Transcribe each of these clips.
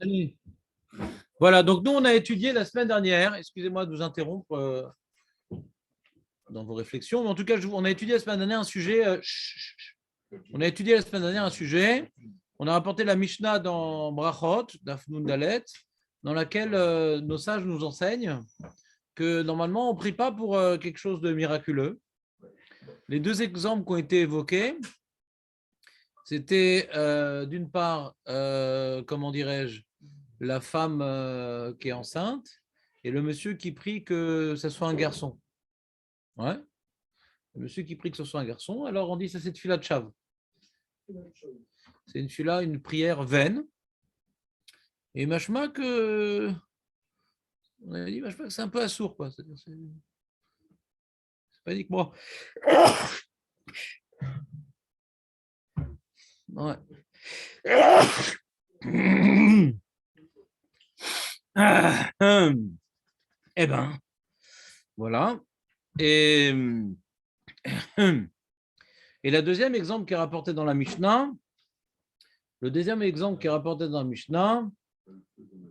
Allez. Voilà, donc nous, on a étudié la semaine dernière, excusez-moi de vous interrompre dans vos réflexions, mais en tout cas, on a étudié la semaine dernière un sujet. On a étudié la semaine dernière un sujet. On a rapporté la Mishnah dans Brachot, d'Afnoun Dalet, dans laquelle nos sages nous enseignent que normalement, on ne prie pas pour quelque chose de miraculeux. Les deux exemples qui ont été évoqués, c'était d'une part, comment dirais-je, la femme qui est enceinte et le monsieur qui prie que ce soit un garçon. Ouais. Le monsieur qui prie que ce soit un garçon, alors on dit ça c'est tefila de chav. C'est une tefila, une prière vaine. Et machma que on a dit machma que c'est un peu assourd quoi. C'est pas uniquement. Ouais. Eh ben, voilà. Et la deuxième exemple qui est rapporté dans la Mishnah,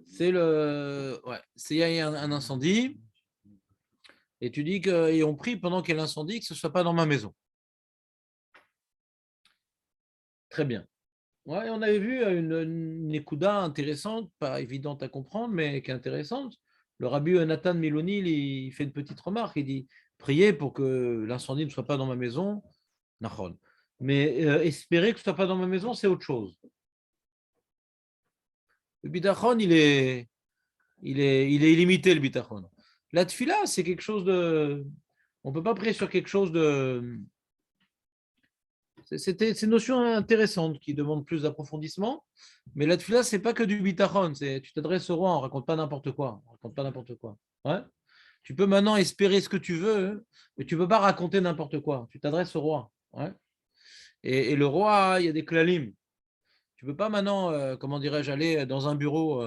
c'est il y a un incendie, et tu dis et on prie pendant qu'il y a l'incendie que ce ne soit pas dans ma maison. Très bien. Ouais, on avait vu une ékouda intéressante, pas évidente à comprendre, mais qui est intéressante. Le rabbi Nathan Miloni, il fait une petite remarque. Il dit priez pour que l'incendie ne soit pas dans ma maison. Mais espérer que ce ne soit pas dans ma maison, c'est autre chose. Le bitachon, il est illimité, le bitachon. La tfila, c'est quelque chose de. On ne peut pas prier sur quelque chose de. C'est une notion intéressante qui demande plus d'approfondissement. Mais la tfila, ce n'est pas que du bitachon. Tu t'adresses au roi, on ne raconte pas n'importe quoi. On raconte pas n'importe quoi. Ouais. Tu peux maintenant espérer ce que tu veux, mais tu ne peux pas raconter n'importe quoi. Tu t'adresses au roi. Ouais. Et le roi, il y a des klalim. Tu ne peux pas maintenant, comment dirais-je, aller dans un bureau,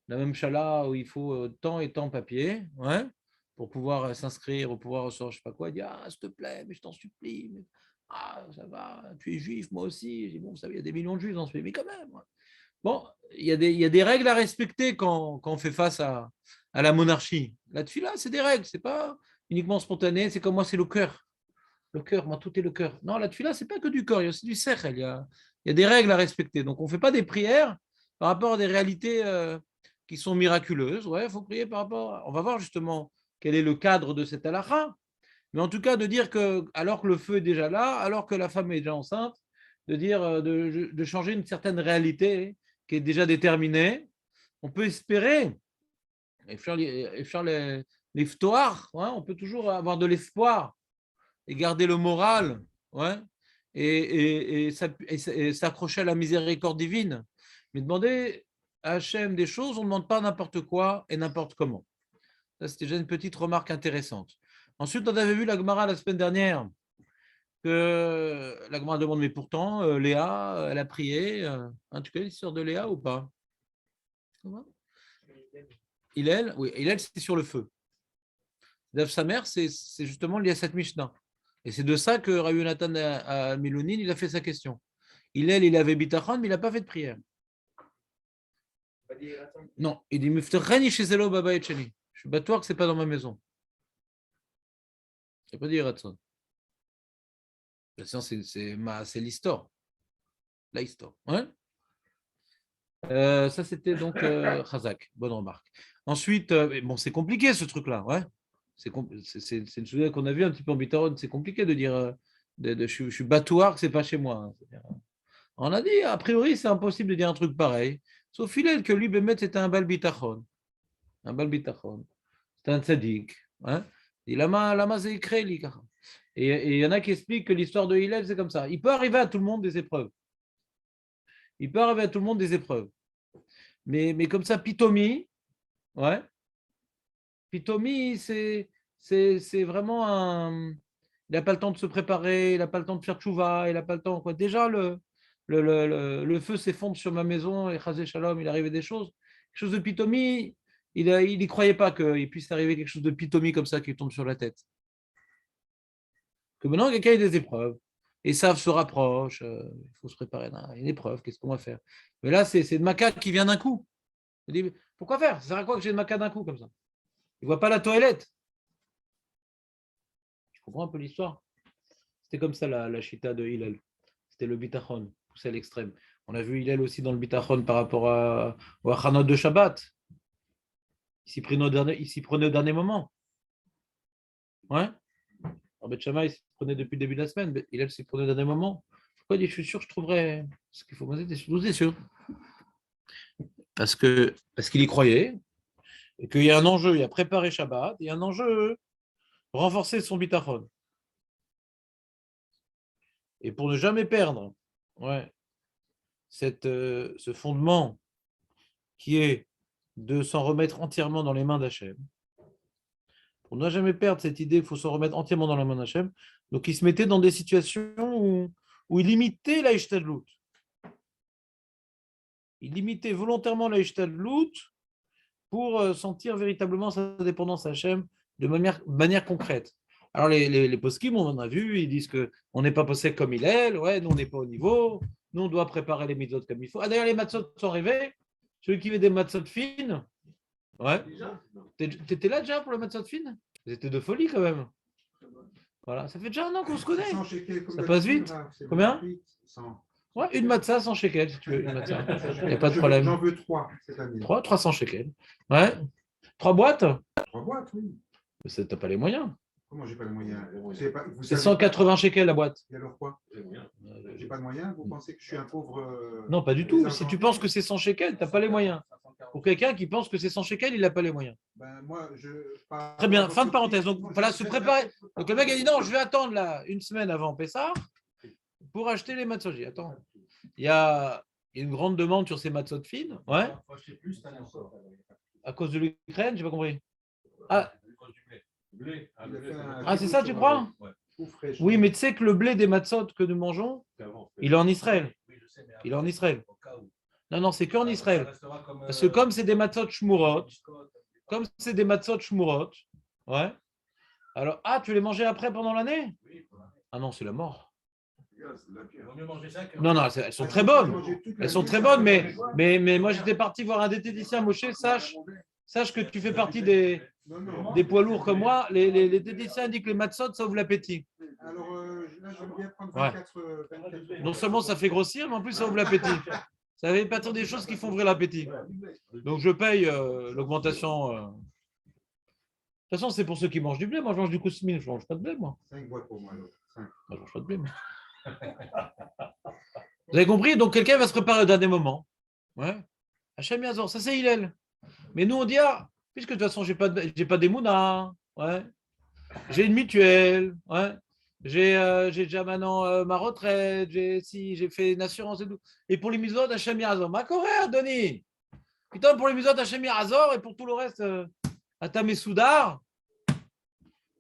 la même chala, où il faut tant et tant papier, ouais, pour pouvoir s'inscrire, ou pouvoir recevoir je ne sais pas quoi, il dit ah, s'il te plaît, mais je t'en supplie, mais, ah, ça va, tu es juif, moi aussi. Je dis, bon, vous savez, il y a des millions de juifs dans ce pays, mais quand même. Ouais. Bon, il y a des règles à respecter quand on fait face à la monarchie. Là-dessus, là, c'est des règles, c'est pas uniquement spontané, c'est comme moi, c'est le cœur. Le cœur, moi, tout est le cœur. Non, là-dessus, là, c'est pas que du corps, il y a aussi du cercle. Il y a des règles à respecter. Donc, on ne fait pas des prières par rapport à des réalités qui sont miraculeuses. Ouais, il faut prier par rapport. On va voir justement quel est le cadre de cette halakha. Mais en tout cas, de dire que, alors que le feu est déjà là, alors que la femme est déjà enceinte, de dire de changer une certaine réalité qui est déjà déterminée, on peut espérer et faire les ftoirs, ouais, on peut toujours avoir de l'espoir et garder le moral, ouais, et s'accrocher à la miséricorde divine. Mais demander à Hachem des choses, on ne demande pas n'importe quoi et n'importe comment. Ça, c'était déjà une petite remarque intéressante. Ensuite, on avait vu la Gemara la semaine dernière, que la Gemara demande, mais pourtant, Léa, elle a prié. Tu connais l'histoire de Léa ou pas? Hillel, oui, Hillel, c'était sur le feu. Dav sa mère, c'est justement lié à cette Mishnah. Et c'est de ça que Rabbi Nathan à Milounine, il a fait sa question. Il avait bitachon, mais il n'a pas fait de prière. Non, il dit Muftercheni chez Zelo Baba Etcheni. Je suis battoir que ce n'est pas dans ma maison. Je ne pas dire Ratson. C'est l'histoire. La histoire. Ouais. Ça, c'était donc Chazak. Bonne remarque. Ensuite, bon, c'est compliqué ce truc-là. Ouais. C'est une chose qu'on a vu un petit peu en bitachon. C'est compliqué de dire je suis battoir que ce n'est pas chez moi. On a dit, a priori, c'est impossible de dire un truc pareil. Sauf Hillel que lui, Bémet, c'était un bal bitachon. Un bal bitachon. C'était un tzaddik. Hein? Et lama c'est écrit, et il y en a qui expliquent que l'histoire de Hillel, c'est comme ça. Il peut arriver à tout le monde des épreuves. Il peut arriver à tout le monde des épreuves. Mais comme ça, Pitomi, ouais. Pitomi, c'est vraiment un. Il n'a pas le temps de se préparer, il n'a pas le temps de faire tchouva, il n'a pas le temps. Quoi. Déjà, le feu s'effondre sur ma maison et Chazé Shalom, il arrivait des choses. Quelque chose de pitomi, il n'y croyait pas qu'il puisse arriver quelque chose de pitomi comme ça qui tombe sur la tête. Que maintenant, quelqu'un a des épreuves. Et ça se rapproche, il faut se préparer. Il y a une épreuve, qu'est-ce qu'on va faire? Mais là, c'est le macaque qui vient d'un coup. Il dit, pourquoi faire? Ça sert à quoi que j'ai le maca d'un coup comme ça? Il ne voit pas la toilette. Tu comprends un peu l'histoire? C'était comme ça la chita de Hillel. C'était le bitachon, poussé à l'extrême. On a vu Hillel aussi dans le bitachon par rapport au Hachanot de Shabbat. Il s'y prenait au dernier moment. Ouais. Alors, Beth Shammai s'y prenait depuis le début de la semaine. Hillel s'y prenait au dernier moment. Pourquoi il dit, je suis sûr, je trouverai ce qu'il faut. Moi, j'étais sûr. Parce qu'il y croyait, et qu'il y a un enjeu, il y a préparé Shabbat, il y a un enjeu, renforcer son bitachon. Et pour ne jamais perdre ce fondement qui est de s'en remettre entièrement dans les mains d'Hachem, pour ne jamais perdre cette idée, il faut s'en remettre entièrement dans les mains d'Hachem. Donc il se mettait dans des situations où il limitait la ishtadlout. Il limitait volontairement la ishtadlout pour sentir véritablement sa dépendance à Hachem de manière concrète. Alors les poskim, on en a vu, ils disent qu'on n'est pas possède comme il est, ouais, nous on n'est pas au niveau, nous on doit préparer les mitzvot comme il faut. Ah d'ailleurs les matzot sont arrivés, celui qui veut des matzot fines, ouais. T'étais là déjà pour le matzot fines? C'était de folie quand même. Voilà, ça fait déjà un an qu'on se connaît. Ça passe vite. Combien? Ouais, une matzah 100 shekels, si tu veux, une matzah. Il n'y a pas de problème. J'en veux 3 cette année. 300 shekels. Ouais. 3 boîtes? 3 boîtes, oui. Mais t'as pas les moyens. Comment j'ai pas les moyens? C'est 180 shekels la boîte. Et alors quoi? J'ai pas de moyens? Vous pensez que je suis un pauvre? Non, pas du tout. Si tu penses que c'est 100 shekels, tu n'as pas les moyens. Pour quelqu'un qui pense que c'est 100 shekels, il n'a pas les moyens. Ben, moi, Très bien, fin de parenthèse. Donc voilà, se préparer. Donc le mec a dit non, je vais attendre là, une semaine avant Pessah pour acheter les matzot. Attends, il y a une grande demande sur ces matzot fines. Ouais. À cause de l'Ukraine, j'ai pas compris. Ah, c'est ça, tu crois? Oui, mais tu sais que le blé des matzot que nous mangeons, il est en Israël. Il est en Israël. Non, c'est qu'en Israël. Parce que comme c'est des matzot shmurot, ouais. Alors, tu les mangeais après pendant l'année? Ah non, c'est la mort. Non, elles sont très bonnes. Elles sont très bonnes, mais moi j'étais parti voir un diététicien, Moshe, sache que tu fais partie des poids lourds comme moi. Les diététiciens disent que les matzot, ça ouvre l'appétit. Alors là, j'aime bien prendre 24. Non seulement ça fait grossir, mais en plus ça ouvre l'appétit. Ça fait pas des choses qui font ouvrir l'appétit. Donc je paye l'augmentation. De toute façon, c'est pour ceux qui mangent du blé. Moi, je mange du cousmine, je ne mange pas de blé, moi. 5 boîtes pour moi, alors. 5. Moi, je ne mange pas de blé, moi. Vous avez compris? Donc quelqu'un va se préparer au dernier moment. Ouais. Hachem Yazor, ça c'est Hillel. Mais nous, on dit, puisque de toute façon, j'ai pas d'émouna, ouais. J'ai une mutuelle, ouais. J'ai déjà maintenant ma retraite, j'ai fait une assurance et tout. Et pour les mitzvot, Hachem Yazor. Ma corée, Denis. Putain, pour les mitzvot, Hachem Yazor et pour tout le reste, Atam et Soudar.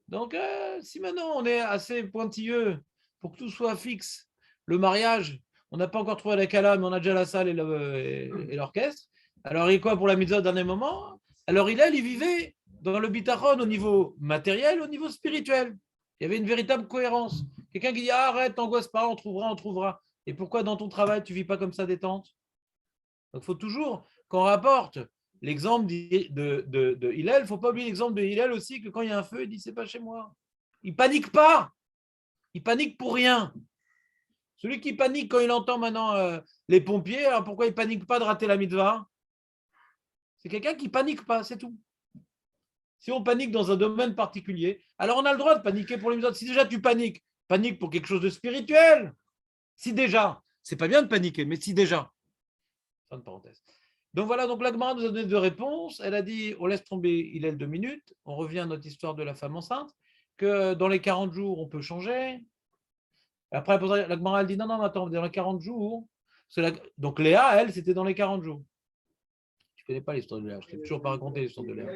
Donc, si maintenant on est assez pointilleux pour que tout soit fixe, le mariage, on n'a pas encore trouvé la Kala, mais on a déjà la salle et l'orchestre. Alors, il est quoi pour la mitzvah au dernier moment? Alors, il vivait dans le bitachon au niveau matériel, au niveau spirituel. Il y avait une véritable cohérence. Quelqu'un qui dit arrête, t'angoisse pas, on trouvera. Et pourquoi dans ton travail, tu ne vis pas comme ça détente? Donc, il faut toujours qu'on rapporte l'exemple de Hillel. Il ne faut pas oublier l'exemple de Hillel aussi, que quand il y a un feu, il dit c'est pas chez moi. Il ne panique pas. Il panique pour rien. Celui qui panique quand il entend maintenant les pompiers, alors pourquoi il ne panique pas de rater la mitzvah? C'est quelqu'un qui ne panique pas, c'est tout. Si on panique dans un domaine particulier, alors on a le droit de paniquer pour les mitzvot. Si déjà tu paniques, panique pour quelque chose de spirituel. Si déjà, c'est pas bien de paniquer, mais si déjà. Fin de parenthèse. Donc voilà, donc la Gemara nous a donné 2 réponses. Elle a dit, on laisse tomber Hillel 2 minutes. On revient à notre histoire de la femme enceinte, que dans les 40 jours, on peut changer. Après, la Gemara, elle dit, non, attends, dans les 40 jours. Donc Léa, elle, c'était dans les 40 jours. Tu ne connais pas l'histoire de Léa. Je ne t'ai toujours pas raconté l'histoire de Léa.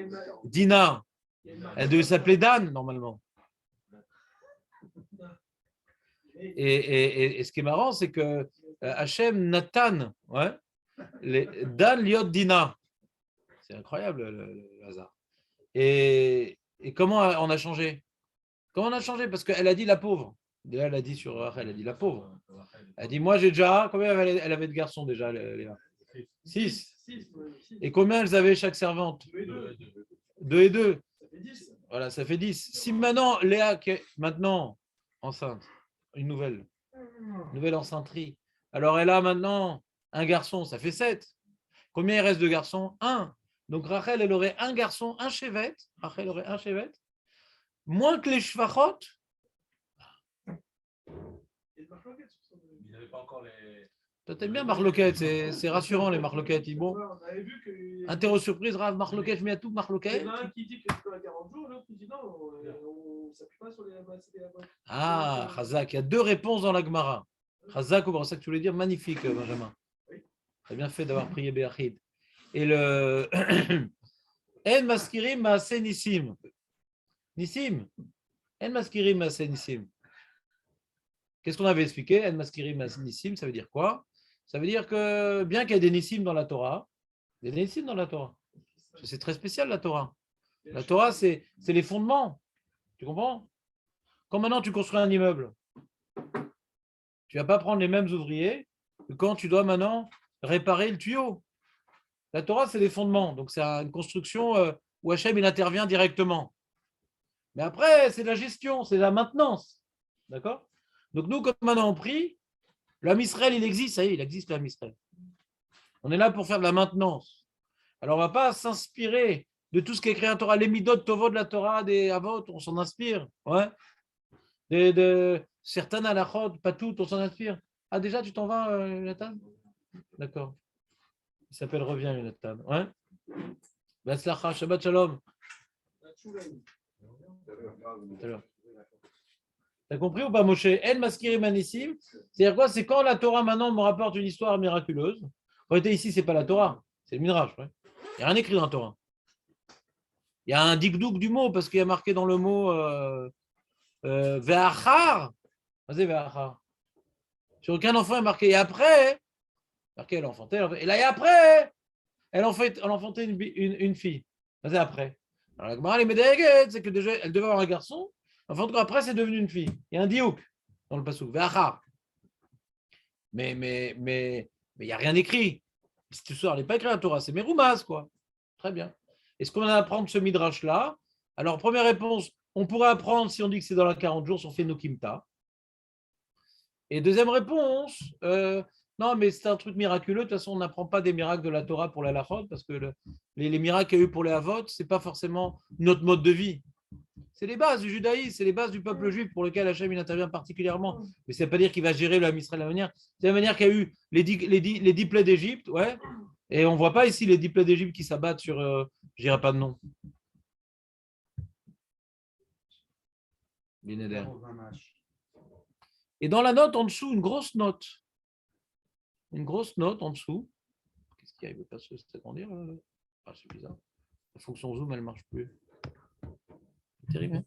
Dina, elle devait s'appeler Dan, normalement. Et ce qui est marrant, c'est que Hachem Nathan, ouais, Dan Liot Dina. C'est incroyable le hasard. Et comment on a changé? Comment on a changé? Parce qu'elle a dit la pauvre. Déjà, elle a dit sur Rachel, elle a dit la pauvre. Elle a dit moi j'ai déjà. Combien elle avait de garçons déjà, Léa? 6. Et combien elles avaient chaque servante? 2 et 2. Voilà, ça fait 10. Si maintenant, Léa, qui est maintenant enceinte, une nouvelle enceinterie, alors elle a maintenant un garçon, ça fait 7. Combien il reste de garçons? 1. Donc Rachel, elle aurait un garçon, un chevet. Rachel aurait un chevet. Moins que les shvachot. Il n'avait pas encore les. Toi, t'aimes bien Marloquette, c'est rassurant les Marloquettes. Bon. Interro surprise, Rav, Marloquette, je mets à tout Marloquette. Il y en a un qui dit que c'est pas à 40 jours, l'autre qui dit non, on ne s'appuie pas sur les Ah, Chazak, il y a 2 réponses dans la Gemara. Chazak, c'est ça que tu voulais dire, magnifique, Benjamin. Tu as bien fait d'avoir prié Béachid. Et le En maskirim maase nissim. Nissim. En maskirim maase nissim. Qu'est-ce qu'on avait expliqué? En maskirim maase nissim, ça veut dire quoi? Ça veut dire que bien qu'il y ait des nissim dans la Torah, il y a des nissim dans la Torah. C'est très spécial la Torah. La Torah, c'est les fondements. Tu comprends? Quand maintenant tu construis un immeuble, tu ne vas pas prendre les mêmes ouvriers que quand tu dois maintenant réparer le tuyau. La Torah, c'est les fondements. Donc, c'est une construction où Hachem, il intervient directement. Mais après, c'est la gestion, c'est la maintenance. D'accord? Donc, nous, comme maintenant on prie, l'âme Israël, il existe, ça y est, il existe l'âme Israël. On est là pour faire de la maintenance. Alors, on ne va pas s'inspirer de tout ce qui est écrit en Torah, les midot, tovot de la Torah, des avot, on s'en inspire. Ouais. De certaines halachot, pas toutes, on s'en inspire. Ah, déjà, tu t'en vas, Jonathan? D'accord. Il s'appelle Reviens, Jonathan. Ouais. Betzlacha, Shabbat Shalom. T'as compris ou pas, Moshe? El Maskirim Anissim, c'est-à-dire quoi? C'est quand la Torah maintenant me rapporte une histoire miraculeuse. En réalité, ici, c'est pas la Torah, c'est le Midrash. Ouais. Il n'y a rien écrit dans la Torah. Il y a un dikdouk du mot, parce qu'il y a marqué dans le mot Ve'achar. Vas-y, Ve'achar. Sur aucun enfant est marqué. Et après, marqué, elle enfantait. Et là, et après, elle enfantait une fille. Vas-y, après. Alors, la Gemara, les médailles, c'est que déjà, elle devait avoir un garçon. Enfin, en tout cas, après, c'est devenu une fille. Il y a un diouk dans le passouk. Ve'achar. Mais il n'y a rien écrit. Cette histoire n'est pas écrite à la Torah, c'est Meroumas, quoi. Très bien. Est-ce qu'on va apprendre ce midrash-là? Alors, première réponse, on pourrait apprendre si on dit que c'est dans la 40 jours, si on fait Nokimta. Et deuxième réponse, non, mais c'est un truc miraculeux. De toute façon, on n'apprend pas des miracles de la Torah pour la halachot, parce que les miracles qu'il y a eu pour les avot, ce n'est pas forcément notre mode de vie. C'est les bases du judaïsme, c'est les bases du peuple juif pour lequel Hachem il intervient particulièrement. Mais ça ne veut pas dire qu'il va gérer le Ham Israël de la manière. C'est la manière qu'il y a eu les 10 plaies d'Égypte, ouais. Et on ne voit pas ici les 10 plaies d'Égypte qui s'abattent sur, je dirais pas de nom. Binéder. Et dans la note en dessous, une grosse note. Une grosse note en dessous. Qu'est-ce qu'il y a? Il ne veut pas s'agrandir. Ah, c'est bizarre. La fonction zoom, elle ne marche plus. C'est terrible. Hein.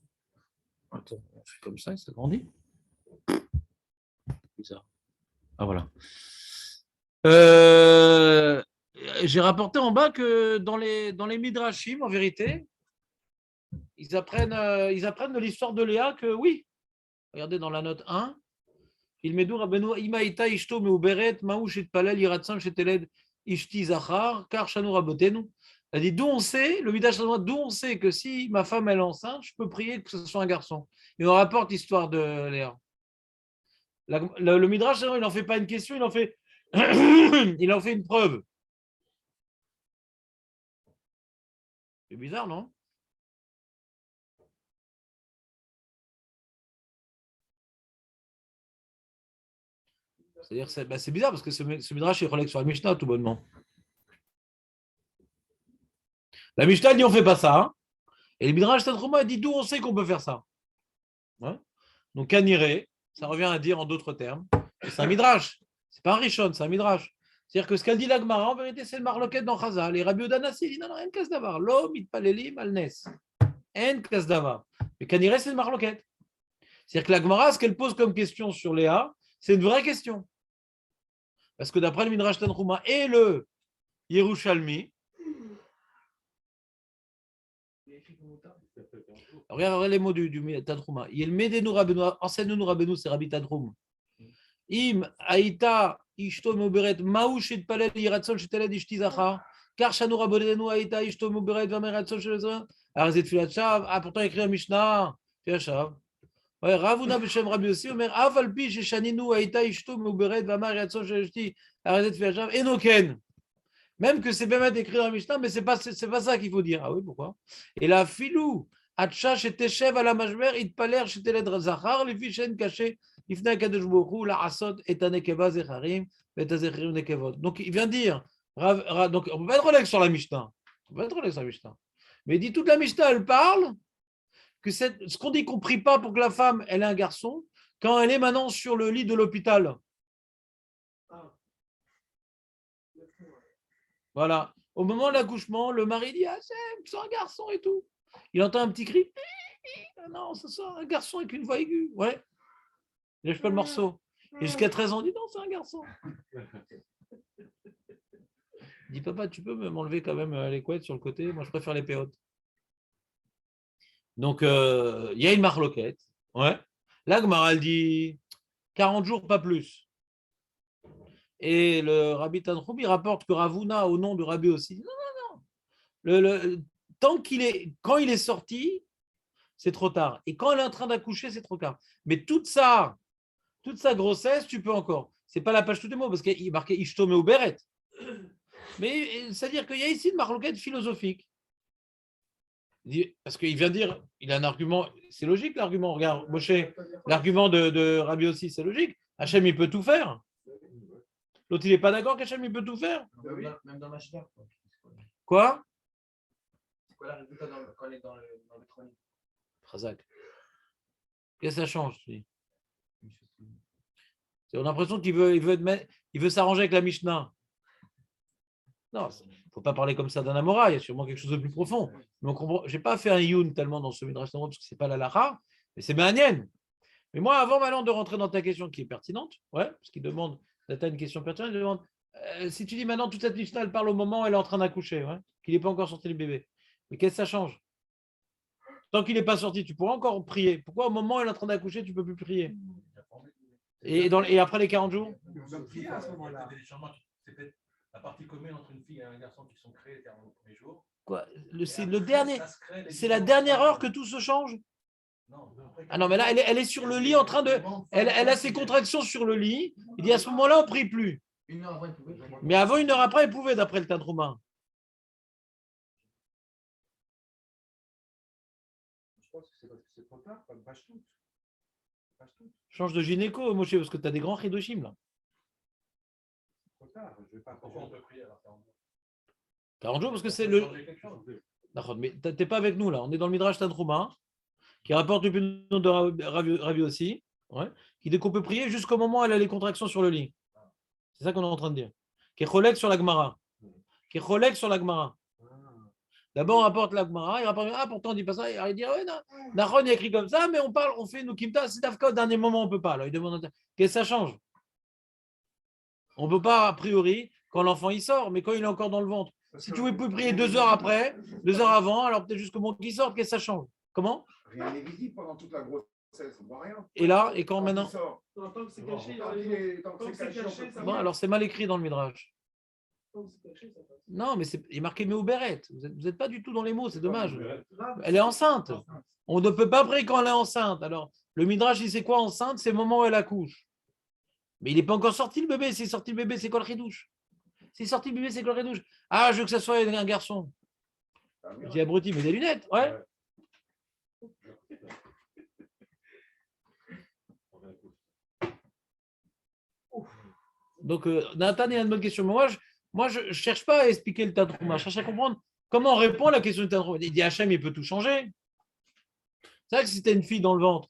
Attends, on fait comme ça, ça grandit. Bizarre. Ah voilà. J'ai rapporté en bas que dans les Midrashim, en vérité, ils apprennent de l'histoire de Léa que oui. Regardez dans la note 1. Il met Rabbeinu Imaïta Ishto Meuberet Maouch et Palel Yiratzam Sheteled Ishti Zachar Kar Shanu Rabotenu. Elle dit d'où on sait, le Midrash d'où on sait que si ma femme elle est enceinte, je peux prier que ce soit un garçon. Et on rapporte l'histoire de Léa. Le Midrash, il n'en fait pas une question, il en fait une preuve. C'est bizarre, non? C'est-à-dire que c'est bizarre parce que ce Midrash est relève sur la Mishnah tout bonnement. La Mishnah dit on ne fait pas ça. Hein. Et le Midrash Tanchuma dit d'où on sait qu'on peut faire ça. Ouais. Donc Kaniré, ça revient à dire en d'autres termes, c'est un Midrash. C'est pas un Rishon, c'est un Midrash. C'est-à-dire que ce qu'elle dit la Gemara, en vérité, c'est le Marloquette dans Chazal. Les Rabbi Odanassi dit non, non, en kas davar. Lo mitpalelim al nes. En kas davar. Mais Kaniré, c'est le Marloquette. C'est-à-dire que la Gemara, ce qu'elle pose comme question sur Léa, c'est une vraie question. Parce que d'après le Midrash Tanchuma et le Yerushalmi, regarde les mots du Tanchuma. Il Medenu Rabbeinu, enseigne-nous Rabbeinu, c'est Rabbi Tanchum. Im Aïta Ishto Meuberet Maouch et Palel Yiratzon Sheteled Ishti Zachar Car Shanu Rabodenu Aïta Ishto Muberet Vamerat Soshel. Arrêtez de filer Shav. Ah, pourtant, écrit un Mishnah. Fais Shav. Ouais, Ravuna Beshem Rabbi aussi, Omer Avalpi Shaninu Aïta Ishto Muberet Vamerat Soshel. Arrêtez de filer Shav. Enoken. Même que c'est bien écrit dans le Mishnah, mais c'est pas ça qu'il faut dire. Ah oui, pourquoi? Et la filou, Atcha chez Shev à la Majmer, Itpaler chez Teled Zachar, les fichen cachés, Ifna Kadosh Boku, la Asot, et Anekeva Zecharim, et Azechirim Nekevot. Donc il vient dire, donc on ne peut pas être relax sur la Mishnah. On peut pas être relax sur la Mishnah. Mais il dit toute la Mishnah, elle parle que ce qu'on dit qu'on ne prie pas pour que la femme, elle ait un garçon, quand elle est maintenant sur le lit de l'hôpital. Voilà. Au moment de l'accouchement, le mari dit: ah, c'est un garçon et tout. Il entend un petit cri. Ah non, c'est un garçon avec une voix aiguë. Ouais. Il lâche pas le morceau. Et jusqu'à 13 ans, il dit: non, c'est un garçon. Il dit: papa, tu peux m'enlever quand même les couettes sur le côté? Moi, je préfère les péotes. Donc, il y a une marloquette. Ouais. Là, Gemara, elle dit 40 jours, pas plus. Et le Rabbi Tanchoum, il rapporte que Ravuna, au nom du Rabbi aussi, non. Quand il est sorti, c'est trop tard. Et quand elle est en train d'accoucher, c'est trop tard. Mais toute sa grossesse, tu peux encore. C'est pas la page tous les mots, parce qu'il est marqué Ishtome ou Beret. Mais c'est-à-dire qu'il y a ici une marloquette philosophique. Parce qu'il vient dire, il a un argument, c'est logique l'argument. Regarde, Moshe, l'argument de Rabbi aussi, c'est logique. Hachem, il peut tout faire. L'autre, il n'est pas d'accord qu'Hachem, il peut tout faire. Même dans Machina. Quoi? C'est quoi la résultat quand on est dans le trône? Razak. Qu'est-ce que ça change? On a l'impression qu'il veut s'arranger avec la Mishnah. Non, il ne faut pas parler comme ça d'un Amora, il y a sûrement quelque chose de plus profond. Mais je n'ai pas fait un youn tellement dans ce Midrash parce que ce n'est pas la Lacha, mais c'est Méanienne. Mais moi, avant maintenant de rentrer dans ta question qui est pertinente, parce qu'il demande, tu as une question pertinente, il demande, si tu dis maintenant toute cette Mishnah, elle parle au moment où elle est en train d'accoucher, qu'il n'est pas encore sorti le bébé. Mais qu'est-ce que ça change? Tant qu'il n'est pas sorti, tu pourras encore prier. Pourquoi au moment où elle est en train d'accoucher, tu ne peux plus prier? Et après les 40 jours? C'est peut-être la partie commune entre une fille et un garçon qui sont créés le premier jour. Quoi? C'est la dernière heure que tout se change? Ah non, mais là, elle est sur le lit en train de. Elle a ses contractions sur le lit. Il dit à ce moment-là, on ne prie plus. Une heure avant, il pouvait. Mais avant, une heure après, elle pouvait, d'après le Tantrouma. Je pense que c'est parce que c'est trop tard, pas de vache toute. Change de gynéco, Moshe, parce que tu as des grands Hidoshim là. Trop tard, je vais pas. Pourquoi on peut prier alors 40 jours, parce que c'est le. D'accord, mais tu n'es pas avec nous là. On est dans le Midrash Tantrouma, qui rapporte le nom de Ravi aussi, qui dit qu'on peut prier jusqu'au moment où elle a les contractions sur le lit. C'est ça qu'on est en train de dire. Qui est Cholek sur la Gemara. D'abord, on rapporte la Gemara, il rapporte, pourtant on dit pas ça, il dit, Nahon est écrit comme ça, mais on fait nous Kimta, c'est Dafka, au dernier moment, on ne peut pas. Alors il demande, qu'est-ce que ça change? On ne peut pas, a priori, quand l'enfant il sort, mais quand il est encore dans le ventre. Si tu peux prier 2 heures après, 2 heures avant, alors peut-être jusqu'au moment qu'il sort, qu'est-ce que ça change? Comment? Rien n'est visible pendant toute la grossesse, on voit rien. Et là, et quand maintenant? Tant que c'est caché, Tant que c'est caché, Bon, alors c'est mal écrit dans le Midrash. tant que c'est caché, ça passe. Non, mais il est marqué Meuberet. Vous n'êtes pas du tout dans les mots, c'est dommage. Elle est enceinte. On ne peut pas prier quand elle est enceinte. Alors, le Midrash, il sait quoi enceinte? C'est le moment où elle accouche. Mais il n'est pas encore sorti le bébé. S'il est sorti le bébé, c'est quoi le ridouche? S'il est sorti le bébé, c'est quoi le ridouche? Ah, je veux que ça soit un garçon. Je dis abruti, mais des lunettes, ouais. Donc, Nathan, il y a une bonne question. Mais moi, je ne cherche pas à expliquer le Tantrouma. Je cherche à comprendre comment on répond à la question du Tantrouma. Il dit Hachem, il peut tout changer. C'est vrai que si tu as une fille dans le ventre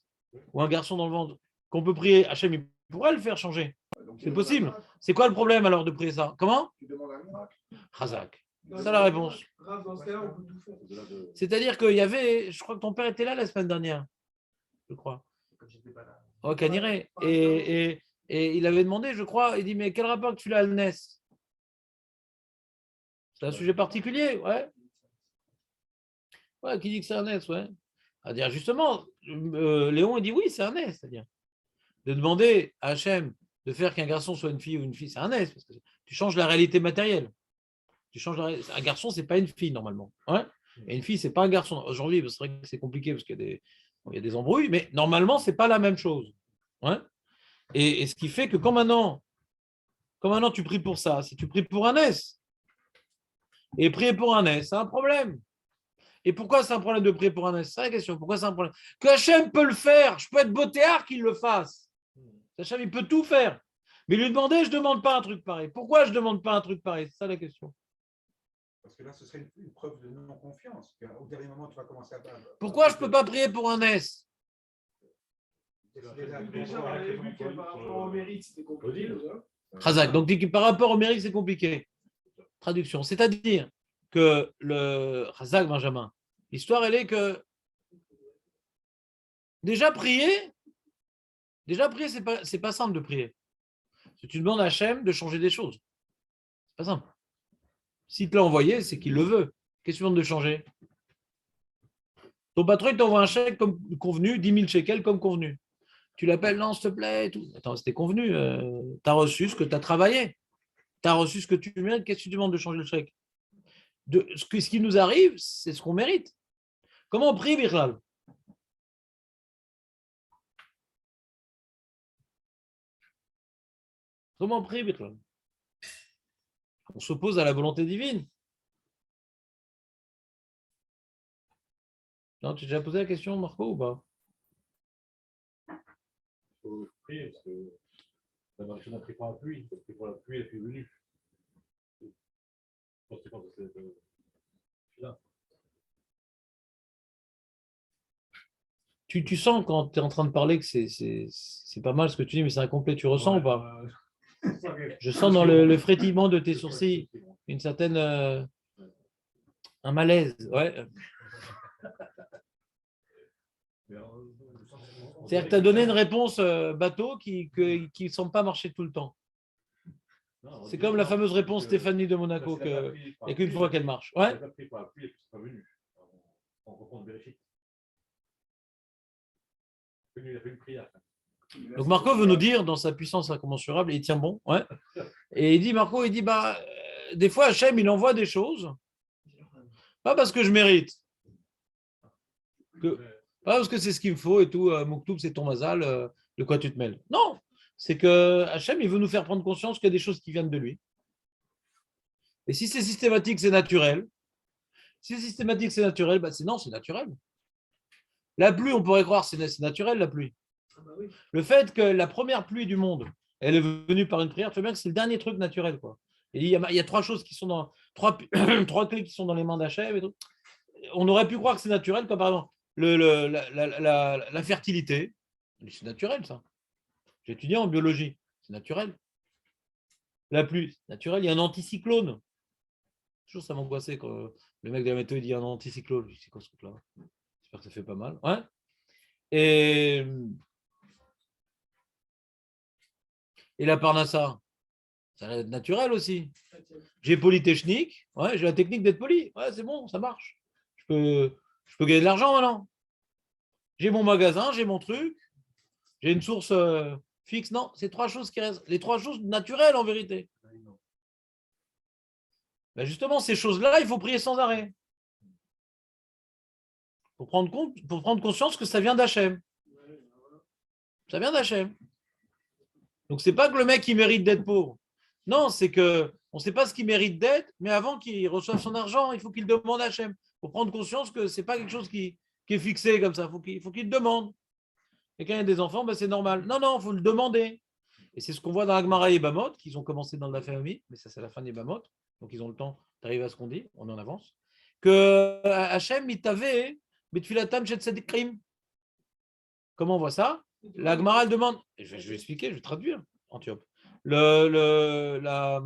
ou un garçon dans le ventre, qu'on peut prier, Hachem, il pourrait le faire changer. C'est possible. C'est quoi le problème alors de prier ça? Comment? Tu demandes un miracle. Razak. C'est ça la réponse. Dans ce cas-là, on peut tout faire. C'est-à-dire qu'il y avait, je crois que ton père était là la semaine dernière, je crois. Au Caniré. Et il avait demandé, je crois, il dit, mais quel rapport que tu l'as à Alnès? C'est un sujet particulier, ouais. Ouais, qui dit que c'est un Alnès, ouais. À dire justement, Léon, il dit oui, c'est un Alnès, c'est-à-dire de demander à Hachem de faire qu'un garçon soit une fille ou une fille, c'est un Alnès, parce que tu changes la réalité matérielle. Tu changes un garçon, ce n'est pas une fille normalement. Ouais, et une fille, ce n'est pas un garçon. Aujourd'hui, c'est vrai que c'est compliqué parce qu'il y a des embrouilles, mais normalement, ce n'est pas la même chose. Ouais. Et ce qui fait que quand maintenant tu pries pour ça, si tu pries pour un S, et prier pour un S, c'est un problème. Et pourquoi c'est un problème de prier pour un S? C'est la question. Pourquoi c'est un problème? Que Hachem peut le faire. Je peux être beautéard qu'il le fasse. Hachem, il peut tout faire. Mais lui demander, je ne demande pas un truc pareil. Pourquoi je ne demande pas un truc pareil? C'est ça la question. Parce que là, ce serait une preuve de non-confiance. Au dernier moment, tu vas commencer à... Pourquoi je ne peux pas prier pour un S? Déjà, on avait vu que par rapport au mérite, c'était compliqué. Chazak. Donc, par rapport au mérite, c'est compliqué. Traduction. C'est-à-dire que le Chazak, Benjamin, l'histoire, elle est que déjà prier, c'est pas simple de prier. Si tu demandes à Hachem de changer des choses, c'est pas simple. S'il te l'a envoyé, c'est qu'il le veut. Qu'est-ce que tu demandes de changer? Ton patron, il t'envoie un chèque comme convenu, 10 000 shekels comme convenu. Tu l'appelles, non, s'il te plaît, et tout. Attends, c'était convenu. Tu as reçu ce que tu as travaillé. Tu as reçu ce que tu mérites. Qu'est-ce que tu demandes de changer le chèque? Ce qui nous arrive, c'est ce qu'on mérite. Comment on prie, Birlal? Comment on prie, Birlal? On s'oppose à la volonté divine. Non, tu as déjà posé la question, Marco, ou pas? Il faut prier parce que la marche a pris pour la pluie. Il faut prier pour la pluie et la pluie venue. Je pense que c'est là. Tu sens quand tu es en train de parler que c'est pas mal ce que tu dis, mais c'est incomplet. Tu ressens ou pas? Je sens dans le frétillement de tes sourcils une certaine un malaise. Ouais. C'est-à-dire que tu as donné une réponse bateau qui ne semble pas marcher tout le temps. C'est comme la fameuse réponse Stéphanie de Monaco, il n'y a qu'une fois qu'elle marche. Ouais. Donc Marco veut nous dire, dans sa puissance incommensurable, et il tient bon, ouais. Et il dit, Marco, il dit, des fois Hachem, il envoie des choses, pas parce que je mérite, pas parce que c'est ce qu'il me faut et tout, Mouktoub, c'est ton mazal, de quoi tu te mêles. Non, c'est que Hachem, il veut nous faire prendre conscience qu'il y a des choses qui viennent de lui. Et si c'est systématique, c'est naturel. Si c'est systématique, c'est naturel, c'est non, c'est naturel. La pluie, on pourrait croire, c'est naturel, la pluie. Le fait que la première pluie du monde, elle est venue par une prière, tu vois bien que c'est le dernier truc naturel, quoi. Et il y a trois choses qui sont dans trois clés qui sont dans les mains d'Hachem et tout. On aurait pu croire que c'est naturel, comme par exemple la fertilité. C'est naturel, ça. J'ai étudié en biologie, c'est naturel. La pluie, c'est naturel. Il y a un anticyclone. Toujours ça m'angoissait quand le mec de la météo dit un anticyclone. Je dis, c'est quoi ce truc-là? J'espère que ça fait pas mal. Ouais. Et la parnassa, ça va être naturel aussi. J'ai polytechnique, ouais, j'ai la technique d'être poli. Ouais, c'est bon, ça marche. Je peux gagner de l'argent maintenant. J'ai mon magasin, j'ai mon truc, j'ai une source fixe. Non, c'est trois choses qui restent. Les trois choses naturelles en vérité. Justement, ces choses-là, il faut prier sans arrêt. Pour prendre conscience que ça vient d'Hachem. Ça vient d'Hachem. Donc, ce n'est pas que le mec il mérite d'être pauvre. Non, c'est qu'on ne sait pas ce qu'il mérite d'être, mais avant qu'il reçoive son argent, il faut qu'il demande à Hachem. Pour prendre conscience que ce n'est pas quelque chose qui est fixé comme ça. Il faut qu'il demande. Et quand il y a des enfants, c'est normal. Non, il faut le demander. Et c'est ce qu'on voit dans Agmara et Bamot, qu'ils ont commencé dans la famille, mais ça, c'est la fin des Bamot. Donc, ils ont le temps d'arriver à ce qu'on dit. On en avance. Que Hachem, il t'avait, Betfilatam Shet Tzedikrim. Comment on voit ça? La Gemara demande, je vais expliquer, je vais traduire, Antiope. La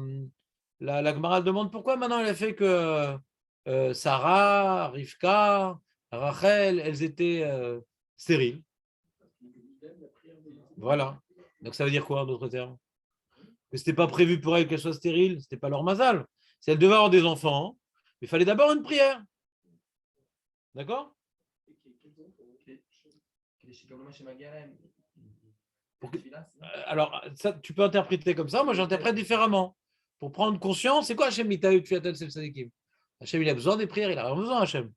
Gemara demande pourquoi maintenant elle a fait que Sarah, Rivka, Rachel, elles étaient stériles. Voilà. Donc ça veut dire quoi en d'autres termes? Que ce n'était pas prévu pour elles qu'elles soient stériles, ce n'était pas leur mazal. Si elles devaient avoir des enfants, il fallait d'abord une prière. D'accord? Alors, ça, tu peux interpréter comme ça. Moi, j'interprète différemment. pour prendre conscience. C'est quoi Hachem Mitaï Tfilat Sef Sadikim? Hachem, il a besoin des prières, il a rien besoin, Hachem.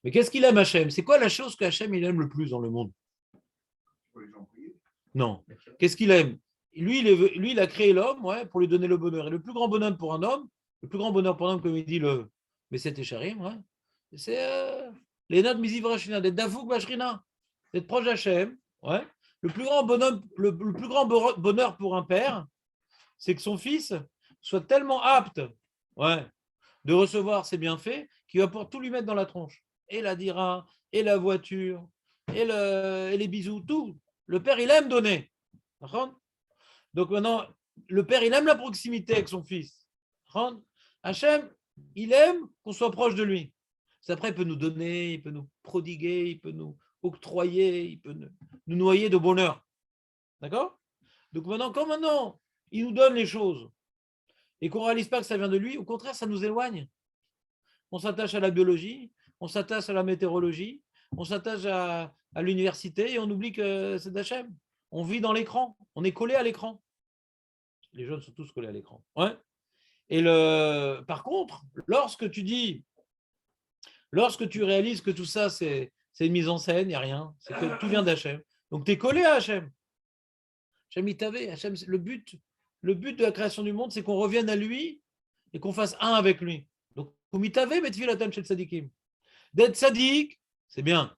Mais qu'est-ce qu'il aime, Hachem? C'est quoi la chose que Hachem il aime le plus dans le monde? Pour les gens prier. Non. Qu'est-ce qu'il aime? Lui, il a créé l'homme, ouais, pour lui donner le bonheur. Et le plus grand bonheur pour un homme, comme il dit le Messet Echarim, ouais, c'est les notes Mizivra d'être Dafouk Bashrina, d'être proche d'Hachem. Ouais. Le plus grand bonheur pour un père, c'est que son fils soit tellement apte, ouais, de recevoir ses bienfaits qu'il va pouvoir tout lui mettre dans la tronche. Et la dira, et la voiture, et les bisous, tout. Le père, il aime donner. D'accord? Donc maintenant, le père, il aime la proximité avec son fils. D'accord? Hachem, il aime qu'on soit proche de lui. Après, il peut nous donner, il peut nous prodiguer, il peut nous octroyer, il peut nous noyer de bonheur. D'accord? Donc maintenant, il nous donne les choses et qu'on ne réalise pas que ça vient de lui, au contraire, ça nous éloigne. On s'attache à la biologie, on s'attache à la météorologie, on s'attache à l'université et on oublie que c'est d'Hachem. On vit dans l'écran, on est collé à l'écran. Les jeunes sont tous collés à l'écran. Ouais. Et par contre, lorsque tu réalises que tout ça, c'est une mise en scène, il n'y a rien, c'est que tout vient d'Hachem. Donc tu es collé à Hachem. Hachem, il t'avait. Hachem, le but de la création du monde, c'est qu'on revienne à lui et qu'on fasse un avec lui. Donc, d'être tzaddik, c'est bien.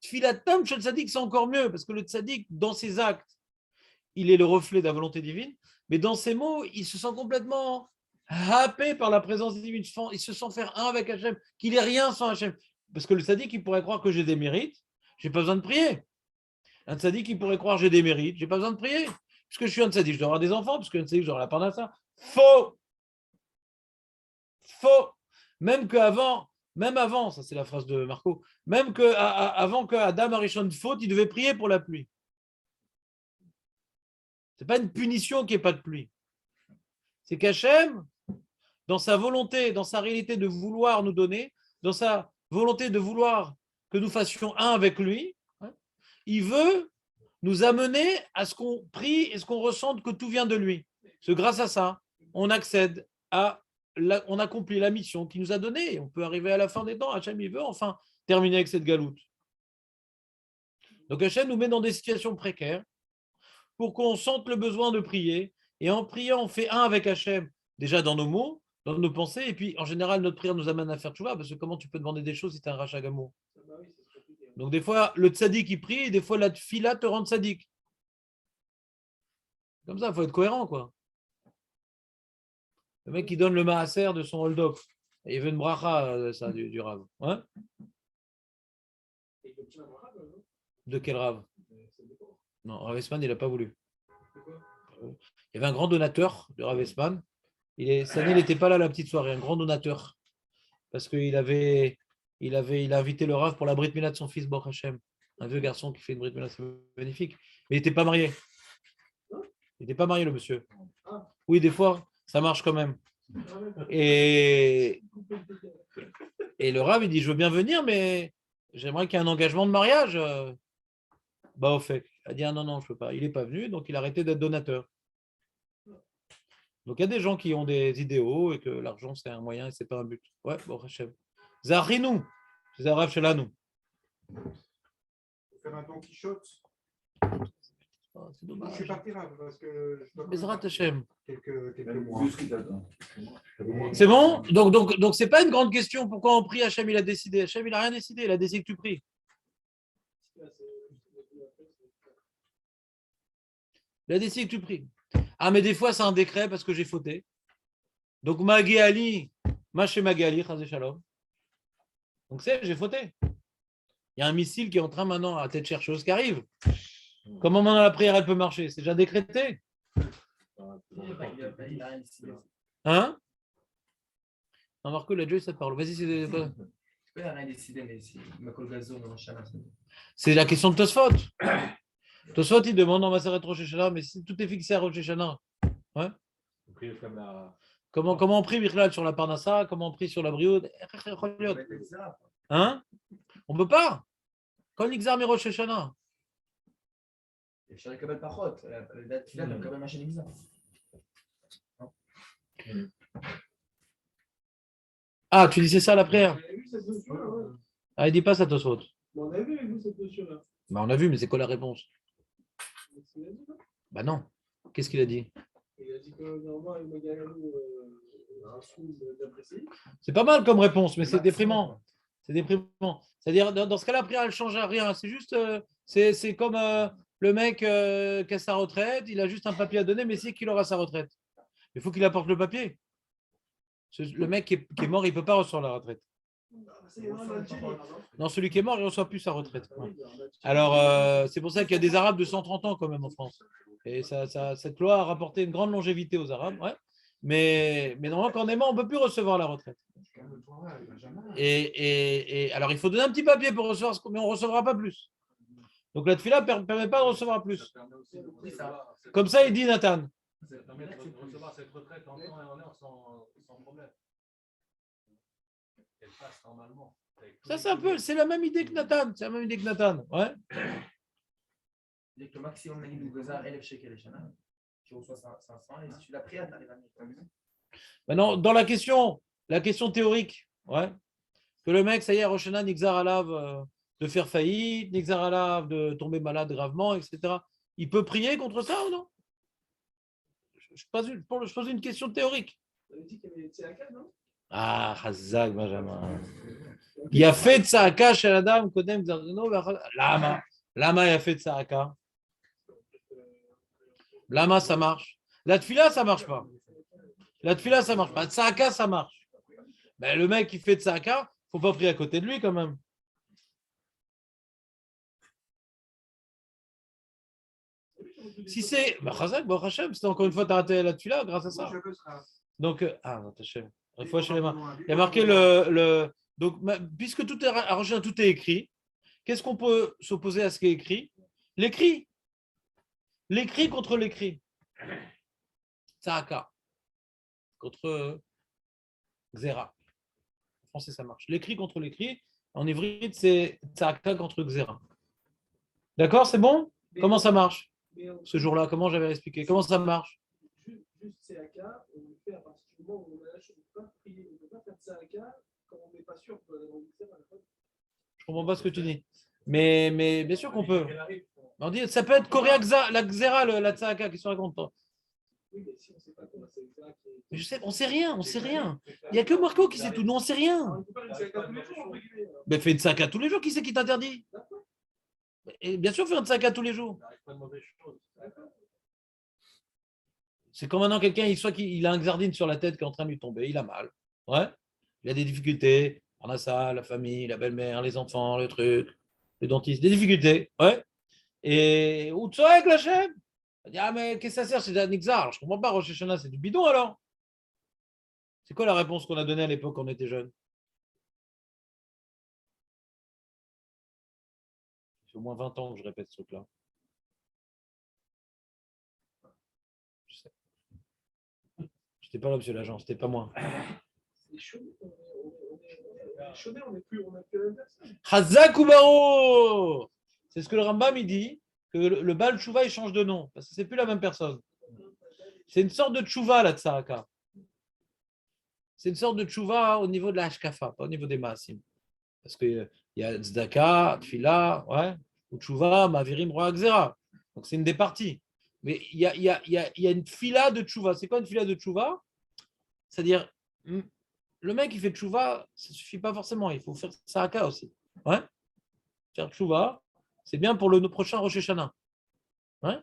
Tfilatam shel tzaddik, c'est encore mieux, parce que le tzaddik, dans ses actes, il est le reflet de la volonté divine, mais dans ses mots, il se sent complètement happé par la présence divine. Il se sent faire un avec Hachem, qu'il n'est rien sans Hachem. Parce que le tzaddik, il pourrait croire que j'ai des mérites, je n'ai pas besoin de prier. Un tzaddik, il pourrait croire que j'ai des mérites, je n'ai pas besoin de prier. Puisque je suis un tzaddik, je dois avoir des enfants, puisque un tzaddik, je dois avoir la parnassa. Faux. Même avant, ça c'est la phrase de Marco, même avant que Adam Arishon faute, il devait prier pour la pluie. Ce n'est pas une punition qu'il n'y ait pas de pluie. C'est qu'Hachem, dans sa volonté, dans sa réalité de vouloir nous donner, dans sa volonté de vouloir que nous fassions un avec lui, il veut nous amener à ce qu'on prie et ce qu'on ressente que tout vient de lui. Parce que grâce à ça, on accède on accomplit la mission qu'il nous a donnée. On peut arriver à la fin des temps. Hachem, il veut enfin terminer avec cette galoute. Donc Hachem nous met dans des situations précaires pour qu'on sente le besoin de prier. Et en priant, on fait un avec Hachem, déjà dans nos mots, dans nos pensées. Et puis, en général, notre prière nous amène à faire tchouva, parce que comment tu peux demander des choses si tu es un rachat gamour? Donc, des fois, le tzaddik, il prie, et des fois, la tfila te rend tzaddik. Comme ça, il faut être cohérent, quoi. Le mec qui donne le maaser de son hold-up. Et il veut une bracha, ça, du Rav. Ouais. De quel Rav? Non, Rav Esman, il n'a pas voulu. Il y avait un grand donateur de Rav Esman. Sani n'était pas là la petite soirée, un grand donateur. Parce qu'il avait invité le Rav pour la Brit Mila de son fils, Baruch Hashem. Un vieux garçon qui fait une Brit Mila, c'est magnifique. Mais il n'était pas marié. Il n'était pas marié, le monsieur. Oui, des fois, ça marche quand même. Et le Rav, il dit, je veux bien venir, mais j'aimerais qu'il y ait un engagement de mariage. Bah, au fait. Il a dit, ah, non, je ne peux pas. Il n'est pas venu, donc il a arrêté d'être donateur. Donc, il y a des gens qui ont des idéaux et que l'argent, c'est un moyen et ce n'est pas un but. Ouais, bon, Hachem. Zahrinou, c'est Zahrav Shelanu. Faire un Don Quichotte. C'est dommage. Je suis parti là parce que je dois Bezrat Hachem. quelques mois. C'est bon? Donc c'est pas une grande question. Pourquoi on prie? Hachem, il a décidé. Hachem, il n'a rien décidé. Il a décidé que tu pries. Il a décidé que tu pries. Ah, mais des fois, c'est un décret parce que j'ai fauté. Donc, Magé Ali, Maché Magé Ali, Chazé Shalom. Donc, j'ai fauté. Il y a un missile qui est en train maintenant à tête chercheuse qui arrive. Comment maintenant la prière, elle peut marcher? C'est déjà décrété. Hein? Non, Marco, il a déjà eu sa parole. Vas-y, c'est la question de Tosfot. Tosfot, il demande en Maseret Rosh Hashanah, mais si tout est fixé à Rosh Hashanah, ouais. Comment on prie Bichlal sur la Parnassa? Comment on prie sur la Brioud? Hein? On ne peut pas. Quand l'Ixar mi Rosh Hashanah. Ah, tu disais ça à la prière? Vous avez vu cette notion-là, ouais. Ah, il dit pas ça, Tosfot. Bon, on a vu, vous, cette notion-là. Bah, on a vu, mais c'est quoi la réponse? C'est ce qu'il a dit, non? Bah non. Qu'est-ce qu'il a dit? Il a dit que normalement, il m'a gagné un sou d'apprécier. C'est pas mal comme réponse, mais c'est déprimant. C'est déprimant. C'est-à-dire, dans ce cas-là, la prière, elle ne change à rien. C'est juste, c'est comme le mec qui a sa retraite, il a juste un papier à donner, mais c'est qu'il aura sa retraite. Il faut qu'il apporte le papier. Le mec qui est mort, il ne peut pas recevoir la retraite. Non, celui qui est mort, il ne reçoit plus sa retraite. Ouais. Alors, c'est pour ça qu'il y a des Arabes de 130 ans quand même en France. Et cette loi a rapporté une grande longévité aux Arabes. Ouais. Mais normalement, quand on est mort, on ne peut plus recevoir la retraite. Et alors, il faut donner un petit papier pour recevoir, mais on ne recevra pas plus. Donc, la tefila ne permet pas de recevoir plus. Comme ça, il dit Nathan. Ça permet de recevoir cette retraite en temps et en heure sans problème. Elle passe normalement. Ça, c'est la même idée que Nathan. C'est la même idée que Nathan. Ouais. Le maximum, il nous faisait 1000 shekels shana. Tu reçois 500 et si tu l'as pris, tu arrives à 1000. Maintenant, dans la question théorique, ouais, que le mec, ça y est, Rosh Hashanah, Nixar Alav de faire faillite, Nixar Alav de tomber malade gravement, etc. Il peut prier contre ça ou non? Je pose une question théorique. Vous avez dit qu'il y avait Tzedaka, non? Ah, Hazak, Benjamin. Il y a fait de Tzedaka chez la dame, Kodem, Lama. Lama, il a fait de Tzedaka. Lama, ça marche. La tefila, ça marche pas. La tefila, ça marche pas. Tzedaka, ça marche. Mais le mec qui fait de Tzedaka, il ne faut pas prier à côté de lui quand même. Si c'est. Chazak, Baruch Hashem, c'est encore une fois, tu as raté la tefila grâce à ça. Donc, il y a marqué donc, puisque tout est arrangé, tout est écrit, qu'est-ce qu'on peut s'opposer à ce qui est écrit? L'écrit. L'écrit contre l'écrit. Tzedaka. Contre Xera. En français, ça marche. L'écrit contre l'écrit. En hybride, c'est Tzedaka contre Xera. D'accord, c'est bon? Comment ça marche? Ce jour-là, comment j'avais expliqué? Comment ça marche? Juste Tzedaka, on le fait à partir du moment où on a la chance. On ne peut pas prier, on ne peut pas faire Tzedaka quand on n'est pas sûr qu'on va dans Xera. Je ne comprends pas ce que tu dis. Mais bien sûr qu'on peut. On dit, ça peut être Corée la Xera, la Tzedaka, qui se raconte pas. Oui, mais si on ne sait pas comment c'est Xera qui est. Mais je sais, on sait rien, on sait rien. Il n'y a que Marco qui sait tout. Nous, on sait rien. On ne peut pas faire Tzedaka tous les jours, entre guillemets. Mais fais une Tzedaka tous les jours. Qui c'est qui t'interdit? Et bien sûr, fais une Tzedaka tous les jours. C'est comme maintenant quelqu'un, soit qu'il a un xardine sur la tête qui est en train de lui tomber, il a mal. Ouais. Il a des difficultés. On a ça, la famille, la belle-mère, les enfants, le truc, le dentiste, des difficultés. Ouais. Et où tu es avec la chaîne? Il dit, ah, mais qu'est-ce que ça sert? C'est un Nixar. Je ne comprends pas, Rosh Hashanah, c'est du bidon alors. C'est quoi la réponse qu'on a donnée à l'époque quand on était jeunes? C'est au moins 20 ans que je répète ce truc-là. Je sais. J'étais pas là, monsieur l'agent, c'était pas moi. C'est chaud, on est chaudé, on n'a plus la même personne. Chazak ou Baro. C'est ce que le Rambam il dit, que le Baal Tshuva il change de nom, parce que c'est plus la même personne. C'est une sorte de Tshuva la Tzaraka. C'est une sorte de Tshuva au niveau de la Hashkafa, pas au niveau des Maasim. Parce qu'il y a Tzedaka, Tfila, ouais, ou Tshuva, Mavirim, Roa Xera. Donc c'est une des parties. Mais il y a une fila de Tshuva. C'est quoi une fila de Tshuva? C'est-à-dire, le mec qui fait Tshuva, ça ne suffit pas forcément. Il faut faire Tzedaka aussi. Ouais? Faire Tshuva, c'est bien pour le prochain Rosh Hashanah. Ouais?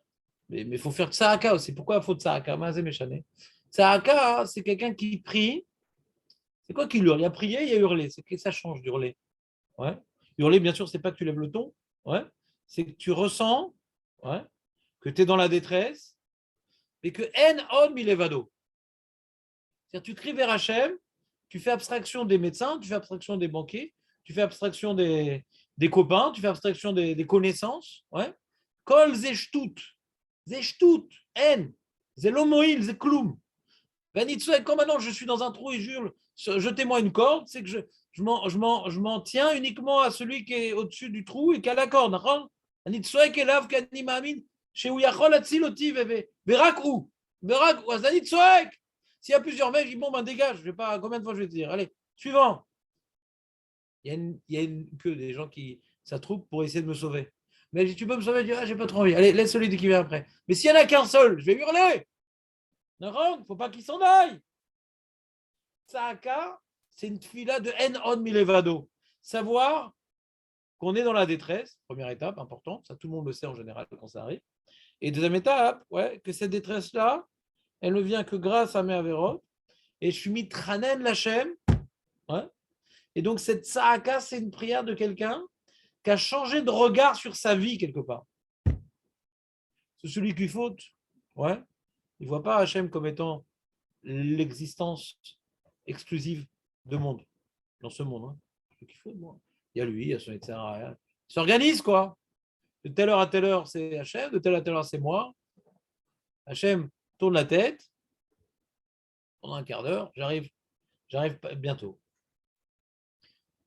Mais il faut faire Tzedaka aussi. Pourquoi il faut Tzedaka? Tzedaka, c'est quelqu'un qui prie. C'est quoi qu'il hurle? Il a prié, il a hurlé. C'est que ça change d'hurler. Ouais? Hurler, bien sûr, c'est pas que tu lèves le ton. Ouais? C'est que tu ressens, ouais, que tu es dans la détresse, mais que en on milevado. C'est-à-dire tu cries vers Hachem, tu fais abstraction des médecins, tu fais abstraction des banquiers, tu fais abstraction des copains, tu fais abstraction des connaissances. Ouais? Kol zeshtut, en, zelomoil, zekloum. Quand maintenant je suis dans un trou et jure, jetez-moi une corde, c'est que je m'en tiens uniquement à celui qui est au-dessus du trou et qui a la corde. S'il y a plusieurs mecs, je dis bon, ben dégage, je vais pas, combien de fois je vais te dire, allez, suivant. Il y a que des gens qui s'attroupent pour essayer de me sauver. Mais je dis, tu peux me sauver? Je dis, ah, j'ai pas trop envie. Allez, laisse celui qui vient après. Mais s'il n'y en a qu'un seul, je vais hurler. Il ne faut pas qu'il s'en aille. Tzaka, c'est une tfila de en on milevado. Savoir qu'on est dans la détresse, première étape importante, ça tout le monde le sait en général quand ça arrive. Et deuxième étape, ouais, que cette détresse-là, elle ne vient que grâce à mes avérotes. Et je suis mis tranen lachem. Ouais. Et donc cette tzaka, c'est une prière de quelqu'un qui a changé de regard sur sa vie quelque part. C'est celui qui faute. Ouais. Il ne voit pas Hachem comme étant l'existence exclusive de monde, dans ce monde. Hein. Celui qui faute, moi. Il y a lui, il y a son etc. Il s'organise, quoi. De telle heure à telle heure, c'est Hachem, de telle heure à telle heure, c'est moi. Hachem tourne la tête. Pendant un quart d'heure, j'arrive bientôt.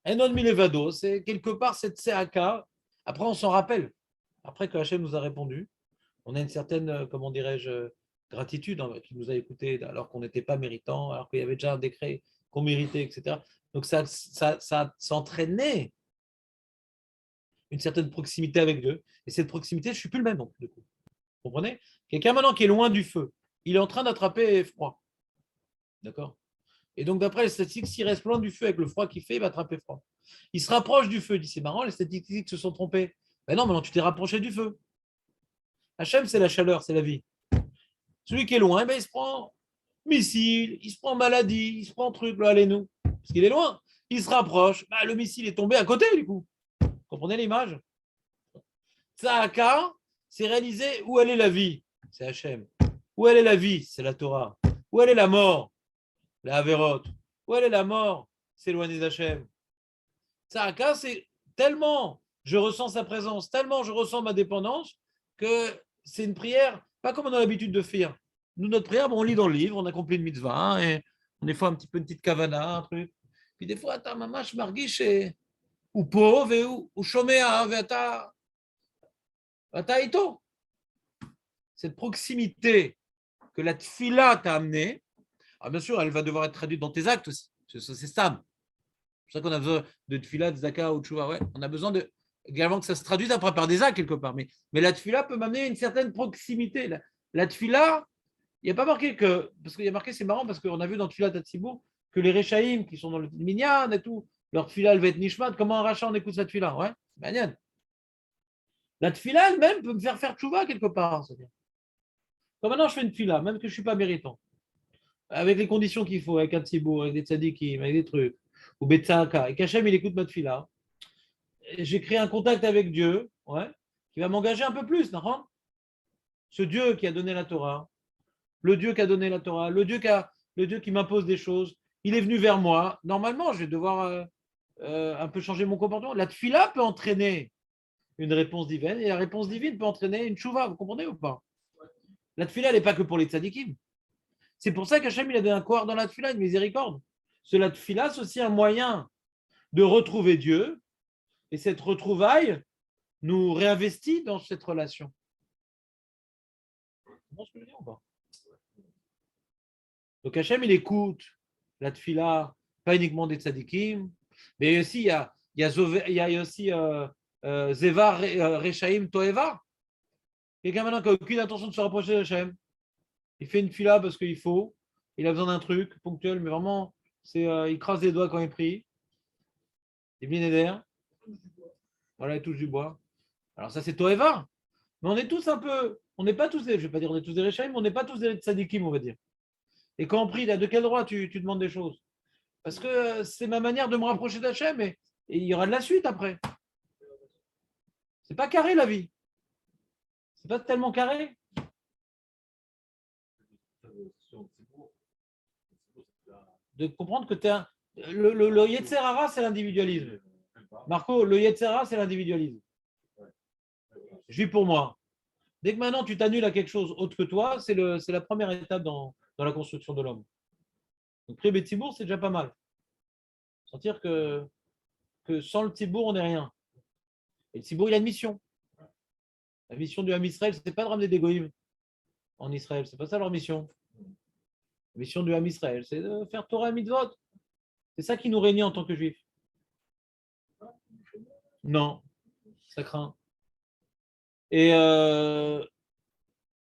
Enon milevado, c'est quelque part cette CAK. Après, on s'en rappelle. Après que Hachem nous a répondu, on a une certaine, comment dirais-je, gratitude qui nous a écoutés alors qu'on n'était pas méritant, alors qu'il y avait déjà un décret qu'on méritait, etc. Donc ça s'entraînait une certaine proximité avec Dieu. Et cette proximité, je ne suis plus le même non plus. Vous comprenez? Quelqu'un maintenant qui est loin du feu, il est en train d'attraper froid. D'accord? Et donc, d'après les statistiques, s'il reste loin du feu avec le froid qu'il fait, il va attraper froid. Il se rapproche du feu. Il dit, c'est marrant, les statistiques se sont trompées. Ben non, maintenant tu t'es rapproché du feu. Hachem, c'est la chaleur, c'est la vie. Celui qui est loin, ben, il se prend missile, il se prend maladie, il se prend truc, là, allez-nous. Parce qu'il est loin. Il se rapproche. Ben, le missile est tombé à côté, du coup. Vous comprenez l'image? Tzahaka, c'est réaliser où elle est la vie. C'est Hachem. Où elle est la vie? C'est la Torah. Où elle est la mort? La Averot. Où elle est la mort? C'est éloigné d'Hachem. Tzahaka, c'est tellement je ressens sa présence, tellement je ressens ma dépendance, que c'est une prière, pas comme on a l'habitude de faire. Nous, notre prière, bon, on lit dans le livre, on accomplit une mitzvah, hein, et on des fois un petit peu une petite kavana, un truc. Puis des fois, ta maman, je marguiche, ou pauvre, ou shomea, vata ito. Cette proximité que la tfila t'a amenée, alors bien sûr, elle va devoir être traduite dans tes actes aussi. C'est stable. C'est pour ça qu'on a besoin de tfila, de zaka ou de chouva. Ouais. On a besoin également que ça se traduise après par des actes quelque part. Mais la tfila peut m'amener une certaine proximité. La tfila, il n'y a pas marqué que. Parce qu'il y a marqué, c'est marrant, parce qu'on a vu dans Tfila Tatsibour que les Rechaïm qui sont dans le Minyan et tout, leur tfila, elle va être nishmat. Comment un rachat, on écoute sa tfila? Ouais, c'est magnifique. La tfila elle-même peut me faire tchouva quelque part. C'est-à-dire. Quand maintenant je fais une tfila, même que je ne suis pas méritant, avec les conditions qu'il faut, avec un tzibour, avec des tzadikim, avec des trucs, ou Betsaka, et qu'Hachem il écoute ma tfila, j'ai créé un contact avec Dieu, ouais, qui va m'engager un peu plus, non? Ce Dieu qui a donné la Torah, le Dieu qui a donné la Torah, le Dieu qui m'impose des choses, il est venu vers moi. Normalement, je vais devoir un peu changer mon comportement. La tfila peut entraîner une réponse divine, et la réponse divine peut entraîner une chouva, vous comprenez ou pas? La tfila, elle n'est pas que pour les tzadikim. C'est pour ça qu'Hachem, il a donné un corps dans la tfila, une miséricorde. La tfila, c'est aussi un moyen de retrouver Dieu, et cette retrouvaille nous réinvestit dans cette relation. Comment je peux le dire ou pas? Donc Hachem, il écoute la tfila, pas uniquement des tzadikim, mais aussi il y a aussi Zeva Rechaim Toeva. Quelqu'un maintenant qui n'a aucune intention de se rapprocher d'Hachem. Il fait une tfila parce qu'il faut, il a besoin d'un truc ponctuel, mais vraiment, il crasse les doigts quand il prie. Il est bien d'air. Voilà, il touche du bois. Alors ça, c'est Toeva. Mais on est tous un peu, on n'est pas tous je ne vais pas dire on est tous des Rechaim, mais on n'est pas tous des tzadikim, on va dire. Et quand on prie, de quel droit tu demandes des choses? Parce que c'est ma manière de me rapprocher d'Hachem et il y aura de la suite après. C'est pas carré la vie. C'est pas tellement carré. De comprendre que tu es le Yetzer Hara, c'est l'individualisme. Marco, le Yetzer Hara, c'est l'individualisme. Je vis pour moi. Dès que maintenant tu t'annules à quelque chose autre que toi, c'est la première étape dans la construction de l'homme. Donc, prier Betzibour, c'est déjà pas mal. Sentir que sans le Tzibour, on n'est rien. Et le Tzibour, il a une mission. La mission du Ham Israël, ce n'est pas de ramener des goïms en Israël. Ce n'est pas ça leur mission. La mission du Ham Israël, c'est de faire Torah et Mitzvot. C'est ça qui nous réunit en tant que juifs. Non, ça craint. Et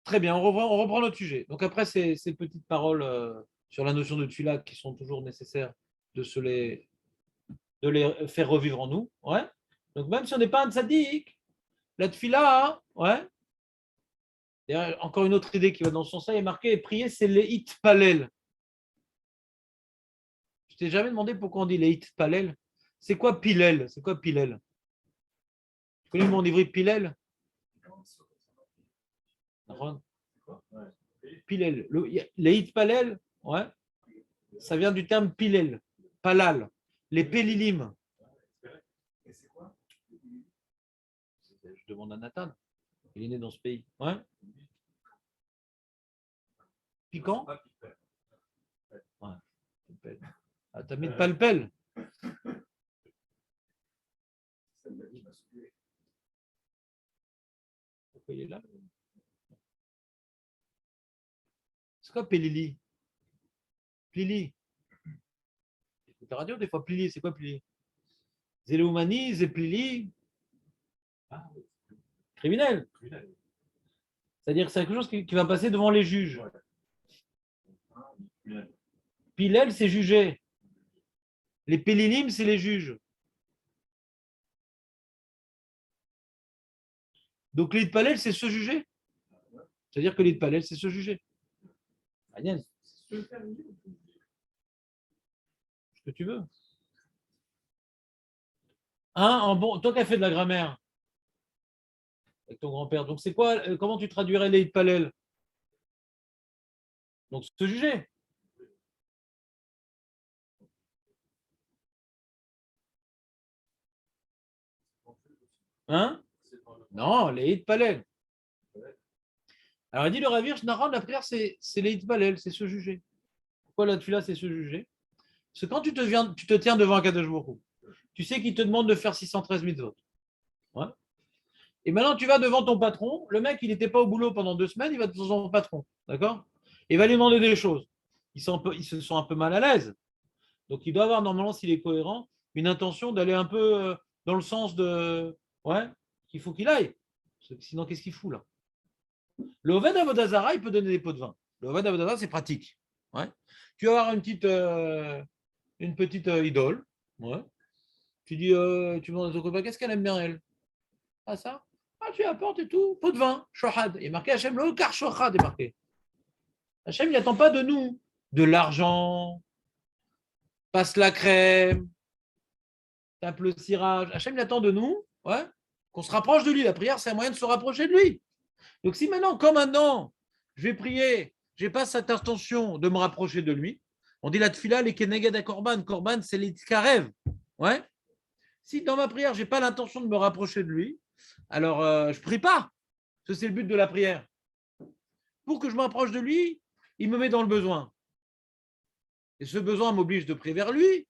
très bien, on reprend notre sujet. Donc après ces petites paroles sur la notion de tefila qui sont toujours nécessaires de les faire revivre en nous. Ouais. Donc même si on n'est pas un tzaddik, la tefila, ouais. Et encore une autre idée qui va dans ce sens-là est marquée, prier, c'est l'eit palel. Je t'ai jamais demandé pourquoi on dit l'eit palel. C'est quoi pilel? C'est quoi pilel? Tu connais le mot en ivri pilel? Pilel. L'eit palel, ouais. Ça vient du terme pilel, palal, les pélilim. Et c'est quoi? Je demande à Nathan. Il est né dans ce pays. Ouais. Piquant? Ouais. Ah, t'as mis de palpel. Pourquoi il est là? C'est quoi Pélili? Plili. Écoute la radio, des fois, Plili, c'est quoi Plili? Zéloumani, Zéplili. Ah, criminel. C'est-à-dire que c'est quelque chose qui va passer devant les juges. Pilel, c'est juger. Les Pélilim, c'est les juges. Donc l'Id Palel, c'est se juger. C'est-à-dire que l'Id Palel, c'est se juger. Agnès. Ce que tu veux. Bon, toi qui as fait de la grammaire avec ton grand-père, donc c'est quoi, comment tu traduirais l'Id Palel? Donc se juger. Hein? Non, l'Eid Palel. Alors il dit le Ravir Shnaran, la prière, c'est l'Eid Palel, c'est se juger. Pourquoi la tefila, c'est se juger? Parce que quand tu te tiens devant un Kadosh Baruch Hu, tu sais qu'il te demande de faire 613 mitzvot. Ouais. Et maintenant, tu vas devant ton patron. Le mec, il n'était pas au boulot pendant 2 semaines, il va devant son patron. D'accord? Il va lui demander des choses. Ils se sont un peu mal à l'aise. Donc, il doit avoir, normalement, s'il est cohérent, une intention d'aller un peu dans le sens de. Ouais, qu'il faut qu'il aille. Sinon, qu'est-ce qu'il fout là? Le Oved Avodazara, il peut donner des pots de vin. Le Oved Avodazara, c'est pratique. Ouais. Tu vas avoir une petite idole. Ouais. Tu dis, tu demandes à ton copain, qu'est-ce qu'elle aime bien, elle? Ah, ça? Ah, tu apportes et tout. Pot de vin, shohad. Il est marqué Hachem, le car shohad est marqué. Hachem, il n'attend pas de nous de l'argent, passe la crème, tape le cirage. Hachem, il attend de nous, ouais, qu'on se rapproche de lui. La prière, c'est un moyen de se rapprocher de lui. Donc, si maintenant, comme maintenant, je vais prier, je n'ai pas cette intention de me rapprocher de lui, on dit la tfila, les keneged à korban. Korban, c'est les tkarev. Ouais. Si dans ma prière, je n'ai pas l'intention de me rapprocher de lui, alors je ne prie pas. Parce que c'est le but de la prière. Pour que je m'approche de lui, il me met dans le besoin. Et ce besoin m'oblige de prier vers lui.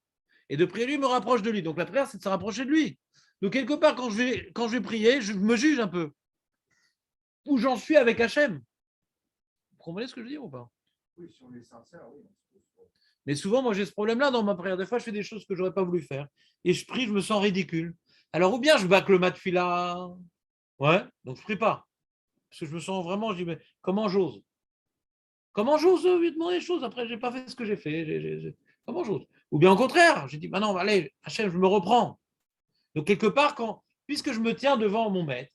Et de prier lui me rapproche de lui. Donc la prière, c'est de se rapprocher de lui. Donc quelque part, quand je vais prier, je me juge un peu. Où j'en suis avec Hachem. Vous comprenez ce que je veux dire ou pas? Oui, si on est sincère, oui. Mais souvent, moi, j'ai ce problème-là dans ma prière. Des fois, je fais des choses que je n'aurais pas voulu faire. Et je prie, je me sens ridicule. Alors, ou bien je bâcle le matfila. Ouais, donc je ne prie pas. Parce que je me sens vraiment, je dis, mais comment j'ose? Comment j'ose lui demander des choses? Après, je n'ai pas fait ce que j'ai fait. Comment j'ose? Ou bien au contraire, j'ai dit, bah non, allez, Hachem, je me reprends. Donc, quelque part, puisque je me tiens devant mon maître,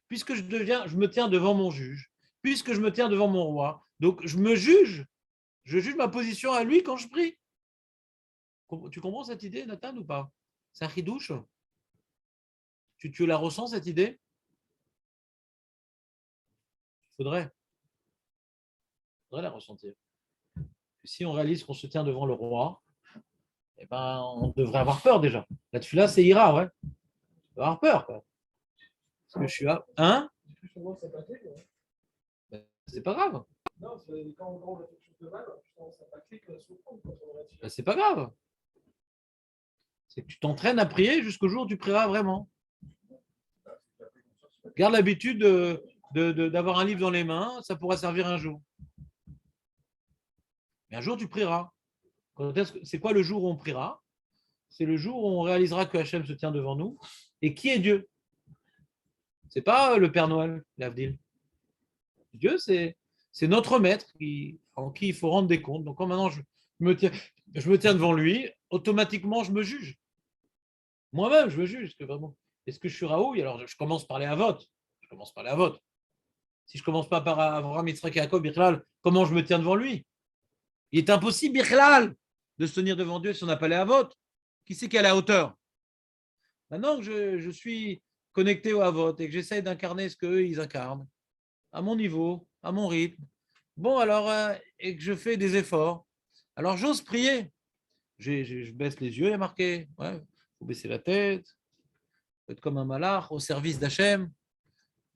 puisque je me tiens devant mon juge, puisque je me tiens devant mon roi, donc je juge ma position à lui quand je prie. Tu comprends cette idée, Nathan, ou pas? C'est un chidouche. Tu la ressens, cette idée? Il faudrait la ressentir. Si on réalise qu'on se tient devant le roi, eh ben, on devrait avoir peur déjà. Là, c'est ira, ouais. On va avoir peur, quoi. Parce que je suis là. Hein? Ben, c'est pas grave. Non, quand on a quelque chose de mal, on ça pas cliquer, on souffre quand on a Ben, c'est pas grave. C'est que tu t'entraînes à prier jusqu'au jour où tu prieras vraiment. Garde l'habitude d'avoir un livre dans les mains, ça pourra servir un jour. Mais un jour, tu prieras. C'est quoi le jour où on priera? C'est le jour où on réalisera que Hachem se tient devant nous. Et qui est Dieu? C'est pas le Père Noël, l'Avdil. Dieu, c'est notre maître en qui il faut rendre des comptes. Donc, quand maintenant je me tiens devant lui, automatiquement, je me juge. Moi-même, je me juge. Est-ce que je suis Raoui? Alors, je commence par les Avot. Si je ne commence pas par Avraham, Yitzhak et Jacob, Birklal, comment je me tiens devant lui? Il est impossible, Birklal, de se tenir devant Dieu si on n'a pas les Avot. Qui c'est qui est à la hauteur? Maintenant que je suis connecté aux Avot et que j'essaie d'incarner ce qu'eux, ils incarnent, à mon niveau, à mon rythme, bon, alors, et que je fais des efforts, alors j'ose prier. Je baisse les yeux, il y a marqué. Ouais, faut baisser la tête, faut être comme un malach, au service d'Hachem,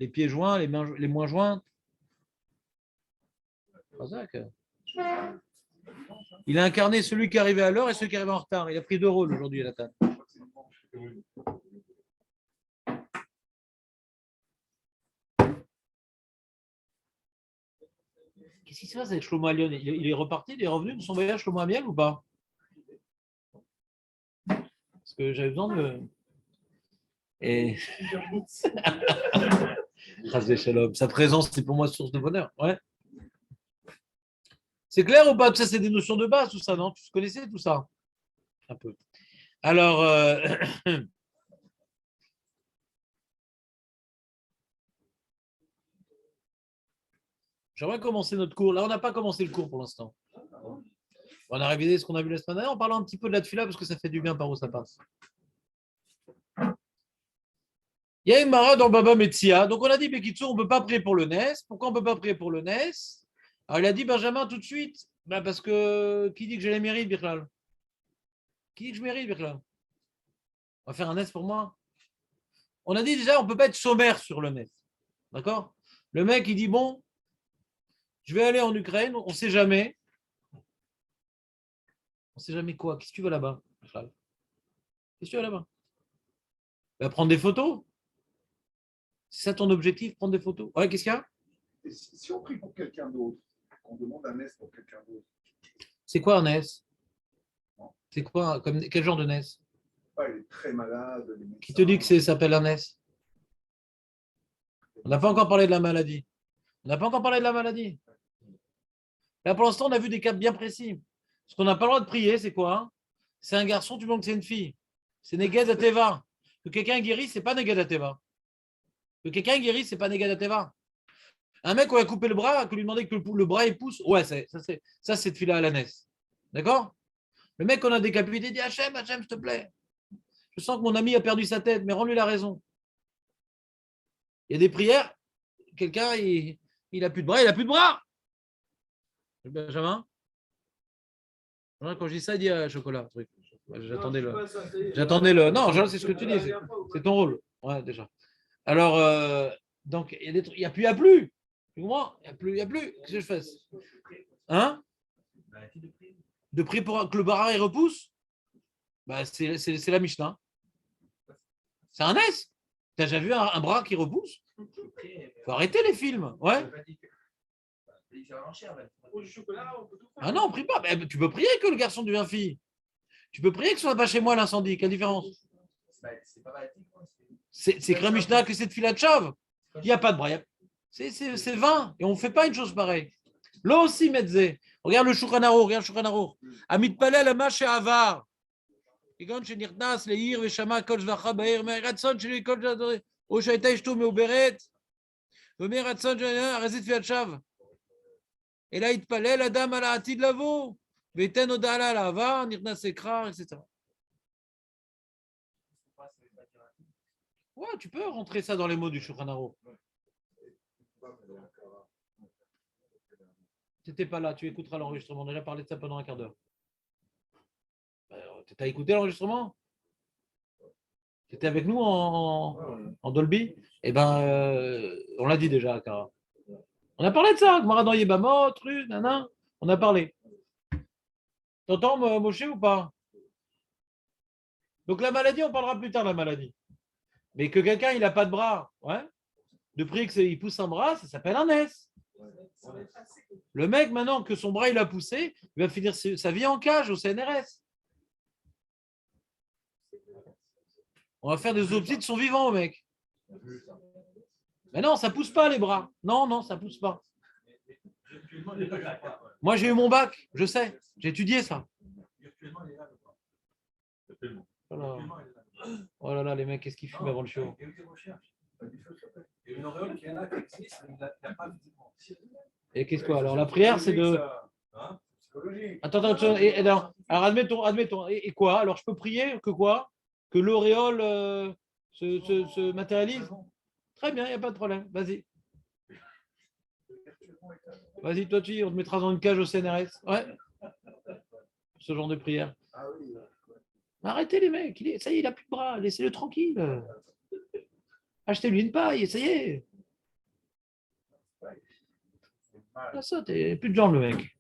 les pieds joints, les moins joints. Il a incarné celui qui arrivait à l'heure et celui qui arrivait en retard. Il a pris 2 rôles aujourd'hui à la table. Qu'est-ce qui se passe avec Shlomo Alion? Il est reparti, il est revenu de son voyage Shlomo Amiel ou pas? Parce que j'avais besoin de... Et... Sa présence, c'est pour moi source de bonheur. Ouais. C'est clair ou pas? Tout ça, c'est des notions de base, tout ça, non? Tu connaissais tout ça? Un peu. Alors, j'aimerais commencer notre cours. Là, on n'a pas commencé le cours pour l'instant. On a révisé ce qu'on a vu la semaine dernière en parlant un petit peu de la tefila parce que ça fait du bien par où ça passe. Il y a une mara dans Baba Metzia. Donc, on a dit, Bekitsu, on ne peut pas prier pour le NES. Pourquoi on ne peut pas prier pour le NES? Alors, il a dit, Benjamin, tout de suite, parce que qui dit que j'ai les mérites, Birklal? Qui dit que je mérite, Birklal? On va faire un NES pour moi. On a dit déjà, on ne peut pas être sommaire sur le NES. D'accord? Le mec, il dit, bon, je vais aller en Ukraine, on ne sait jamais. On ne sait jamais quoi? Qu'est-ce que tu veux là-bas, Birklal? Qu'est-ce que tu veux là-bas? Prendre des photos. C'est ça ton objectif, prendre des photos? Ouais, qu'est-ce qu'il y a? Et si on prie pour quelqu'un d'autre, qu'on demande un NES pour quelqu'un d'autre. C'est quoi un NES? C'est quoi? Quel genre de NES? Il est très malade. Qui te dit que ça s'appelle un NES? On n'a pas encore parlé de la maladie. Là, pour l'instant, on a vu des cas bien précis. Ce qu'on n'a pas le droit de prier, c'est quoi? C'est un garçon, tu vois que c'est une fille. C'est Neged Ateva. Que quelqu'un guérit, c'est pas Neged Ateva. Que quelqu'un guérit, c'est pas Neged Ateva. Un mec, on a coupé le bras, que lui demander que le bras il pousse, ouais, ça c'est de filer à la NES. D'accord? Le mec qu'on a décapité dit Hachem, s'il te plaît. Je sens que mon ami a perdu sa tête, mais rends-lui la raison. Il y a des prières, quelqu'un, il a plus de bras, il a plus de bras. Benjamin? Quand je dis ça, il dit chocolat. J'attendais le. Non, c'est ce que tu dis, c'est ton rôle. Ouais, déjà. Alors, donc, il y a des trucs, il n'y a plus. Tu comprends? Il n'y a plus. Qu'est-ce que je fais? Hein? De prier pour que le bara il repousse? C'est la Mishnah. C'est un S. Tu as déjà vu un bras qui repousse? Il faut arrêter les films. Ouais. Ah non, prie pas. Tu peux prier que le garçon devient fille. Tu peux prier que ce soit pas chez moi l'incendie. Quelle différence? C'est écrit Mishnah que c'est de filat chave. Il n'y a pas de bras. C'est vain. Et on ne fait pas une chose pareille. Là aussi, Metzé. Regarde le Shulchan Aruch. Amit palel ama she'avar. כגון שנכנס לעיר ושמע קול זבחה בעיר, מהרצון שלי כל זה, או שהייתה אשתו מעוברת, ומרצון שלי, הרי זה תפילת שווא. אלא יתפלל אדם על העתיד לבוא, וייתן הודעה לה על העבר, נכנס לקרר, etc. Ouais, tu peux rentrer ça dans les mots du Shulchan Aruch. Tu n'étais pas là, tu écouteras l'enregistrement. On a déjà parlé de ça pendant un quart d'heure. Tu as écouté l'enregistrement? Tu étais avec nous en Dolby? Eh bien, on l'a dit déjà, Cara. On a parlé de ça, Gemara dans Yebamot, truc, nana. On a parlé. T'entends, Moshe, ou pas? Donc la maladie, on parlera plus tard de la maladie. Mais que quelqu'un, il n'a pas de bras, ouais. De prier qu'il pousse un bras, ça s'appelle un S. Ça va être assez compliqué. Le mec, maintenant que son bras il a poussé, il va finir sa vie en cage au CNRS. On va faire des autopsies de son vivant au mec. Mais non, ça pousse pas les bras. Non, non, ça pousse pas. Virtuellement, il est là, je crois. Moi, j'ai eu mon bac, je sais. J'ai étudié ça. Virtuellement, il est là, je crois. Absolument. Oh là, Virtuellement, il est là. oh là là, les mecs, qu'est-ce qu'ils fument avant le show? Il y a eu des recherches. Il y a une auréole qui est là, qui existe, mais il n'a pas physiquement. Et qu'est-ce quoi? Alors, la prière, c'est de. Hein, psychologique. Attends. Alors, admettons. Et quoi? Alors, je peux prier que quoi? Que l'auréole se matérialise? Très bien, il n'y a pas de problème. Vas-y. Vas-y, toi, on te mettra dans une cage au CNRS. Ouais. Ce genre de prière. Ah oui. Arrêtez les mecs. Ça y est, il n'a plus de bras. Laissez-le tranquille. Achetez-lui une paille. Ça y est. Ah, ça, t'es plus de jambes, le mec.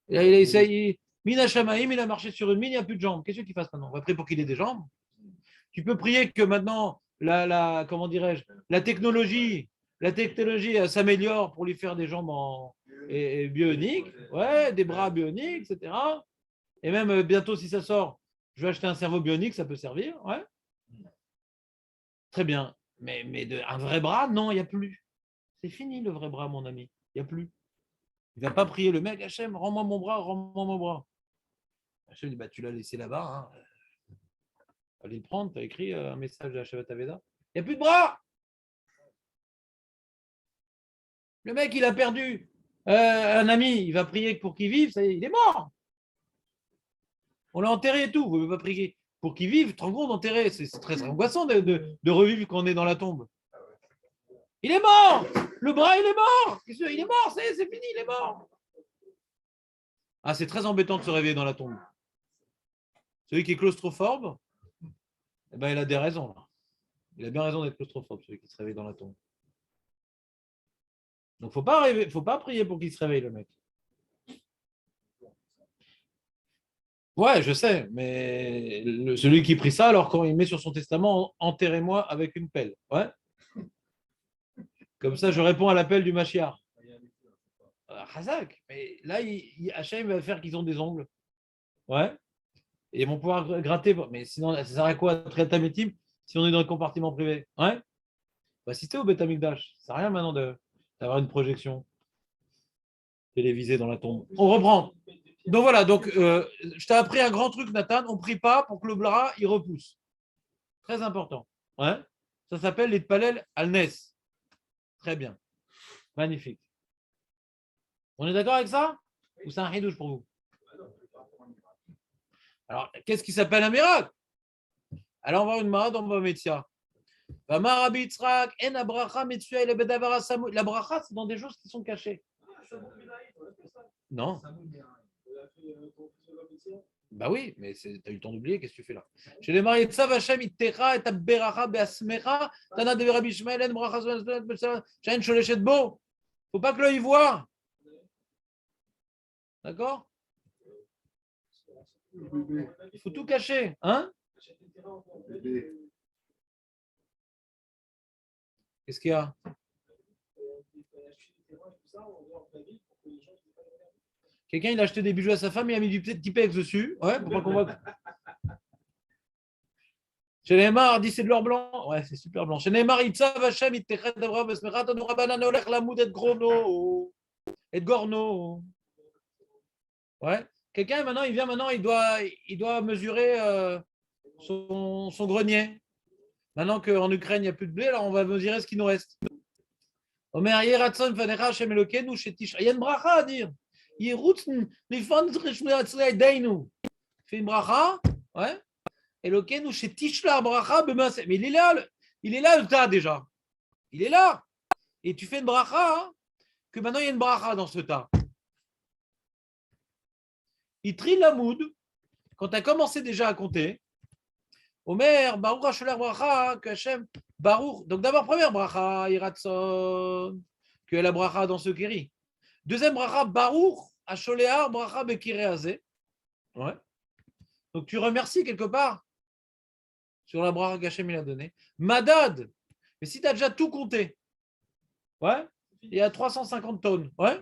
Il a essayé. Mina Shamaïm, il a marché sur une mine, il n'y a plus de jambes. Qu'est-ce qu'il fasse maintenant? On va prier pour qu'il ait des jambes. Tu peux prier que maintenant, comment dirais-je, la technologie s'améliore pour lui faire des jambes et bioniques, ouais, des bras bioniques, etc. Et même bientôt, si ça sort, je vais acheter un cerveau bionique, ça peut servir, ouais. Très bien. Mais un vrai bras, non, il n'y a plus. C'est fini le vrai bras, mon ami. Il n'y a plus. Il ne va pas prier le mec, Hachem, rends-moi mon bras, rends-moi mon bras. Hachem dit, bah, tu l'as laissé là-bas. Hein. Allez le prendre, tu as écrit un message de la Shabbat Aveda. Il n'y a plus de bras. Le mec, il a perdu un ami, il va prier pour qu'il vive, ça y est, il est mort. On l'a enterré et tout, vous ne pouvez pas prier pour qu'il vive, 30 secondes enterré. C'est très angoissant de revivre quand on est dans la tombe. Il est mort. Le bras, il est mort. Il est mort, c'est fini, il est mort. Ah, c'est très embêtant de se réveiller dans la tombe. Celui qui est claustrophobe, eh ben, il a des raisons. Là. Il a bien raison d'être claustrophobe, celui qui se réveille dans la tombe. Donc, faut pas prier pour qu'il se réveille, le mec. Ouais, je sais, mais celui qui prie ça, alors quand il met sur son testament, enterrez-moi avec une pelle. Ouais. Comme ça, je réponds à l'appel du Mashiach. Hazak, mais là, Hachem va faire qu'ils ont des ongles. Ouais. Et ils vont pouvoir gratter. Mais sinon, ça sert à quoi traiter Métim si on est dans le compartiment privé? Ouais. Bah, assister au Beth Amikdash. Ça sert à rien maintenant d'avoir une projection télévisée dans la tombe. On reprend. Donc voilà, je t'ai appris un grand truc, Nathan. On ne prie pas pour que le bras il repousse. Très important. Ouais. Ça s'appelle les Palel al-Nes. Très bien. Magnifique. On est d'accord avec ça? Ou c'est un ridouche pour vous? Alors, qu'est-ce qui s'appelle un miracle? Alors, on va voir une marade, on va Metzia. La bracha, c'est dans des choses qui sont cachées. Non. Bah oui, mais tu as eu le temps d'oublier, qu'est-ce que tu fais là? Chez les mariés de Sav Hashem, Ittera et Beracha Beasmecha, Tana de Rabbi Ishmael, En Bracha, Shain Sholechet Bo. Faut pas que l'œil voit. D'accord? Il faut tout cacher. Hein? Qu'est-ce qu'il y a? Quelqu'un, il a acheté des bijoux à sa femme, il a mis du petit pex dessus. Ouais, pour pas qu'on voit. Chez Neymar, dit c'est de l'or blanc. Ouais, c'est super blanc. Chez Neymar, Itzav Hashem, Ittechet Avraham Besmecha, Tanu Rabbanan Olech Lamoud et Grono. Et Gorno. Ouais. Quelqu'un, maintenant, il doit mesurer son grenier. Maintenant qu'en Ukraine, il n'y a plus de blé, alors on va mesurer ce qui nous reste. Omer Yeratson Fanecha Hashem Elokenu Shetish. Il y a une bracha à dire. Yerutzen, Lifan Trishmeatzlei Deinu. Fait une bracha, ouais. Elokenu Shetish la bracha b'maaseh. Mais il est là le tas déjà. Il est là. Et tu fais une bracha, hein, que maintenant il y a une bracha dans ce tas. Il trie la moud. Quand tu as commencé déjà à compter, Omer, Baruch Hasholer bracha, que Hashem, Baruch. Donc d'abord, première bracha, Yeratson, que la bracha dans ce qui rit. Deuxième bracha, Baruch Hasholer bracha bekireazé. Ouais. Donc tu remercies quelque part sur la bracha qu'Hachem il a donnée. Madad. Mais si tu as déjà tout compté, ouais, Il y a 350 tonnes. Ouais.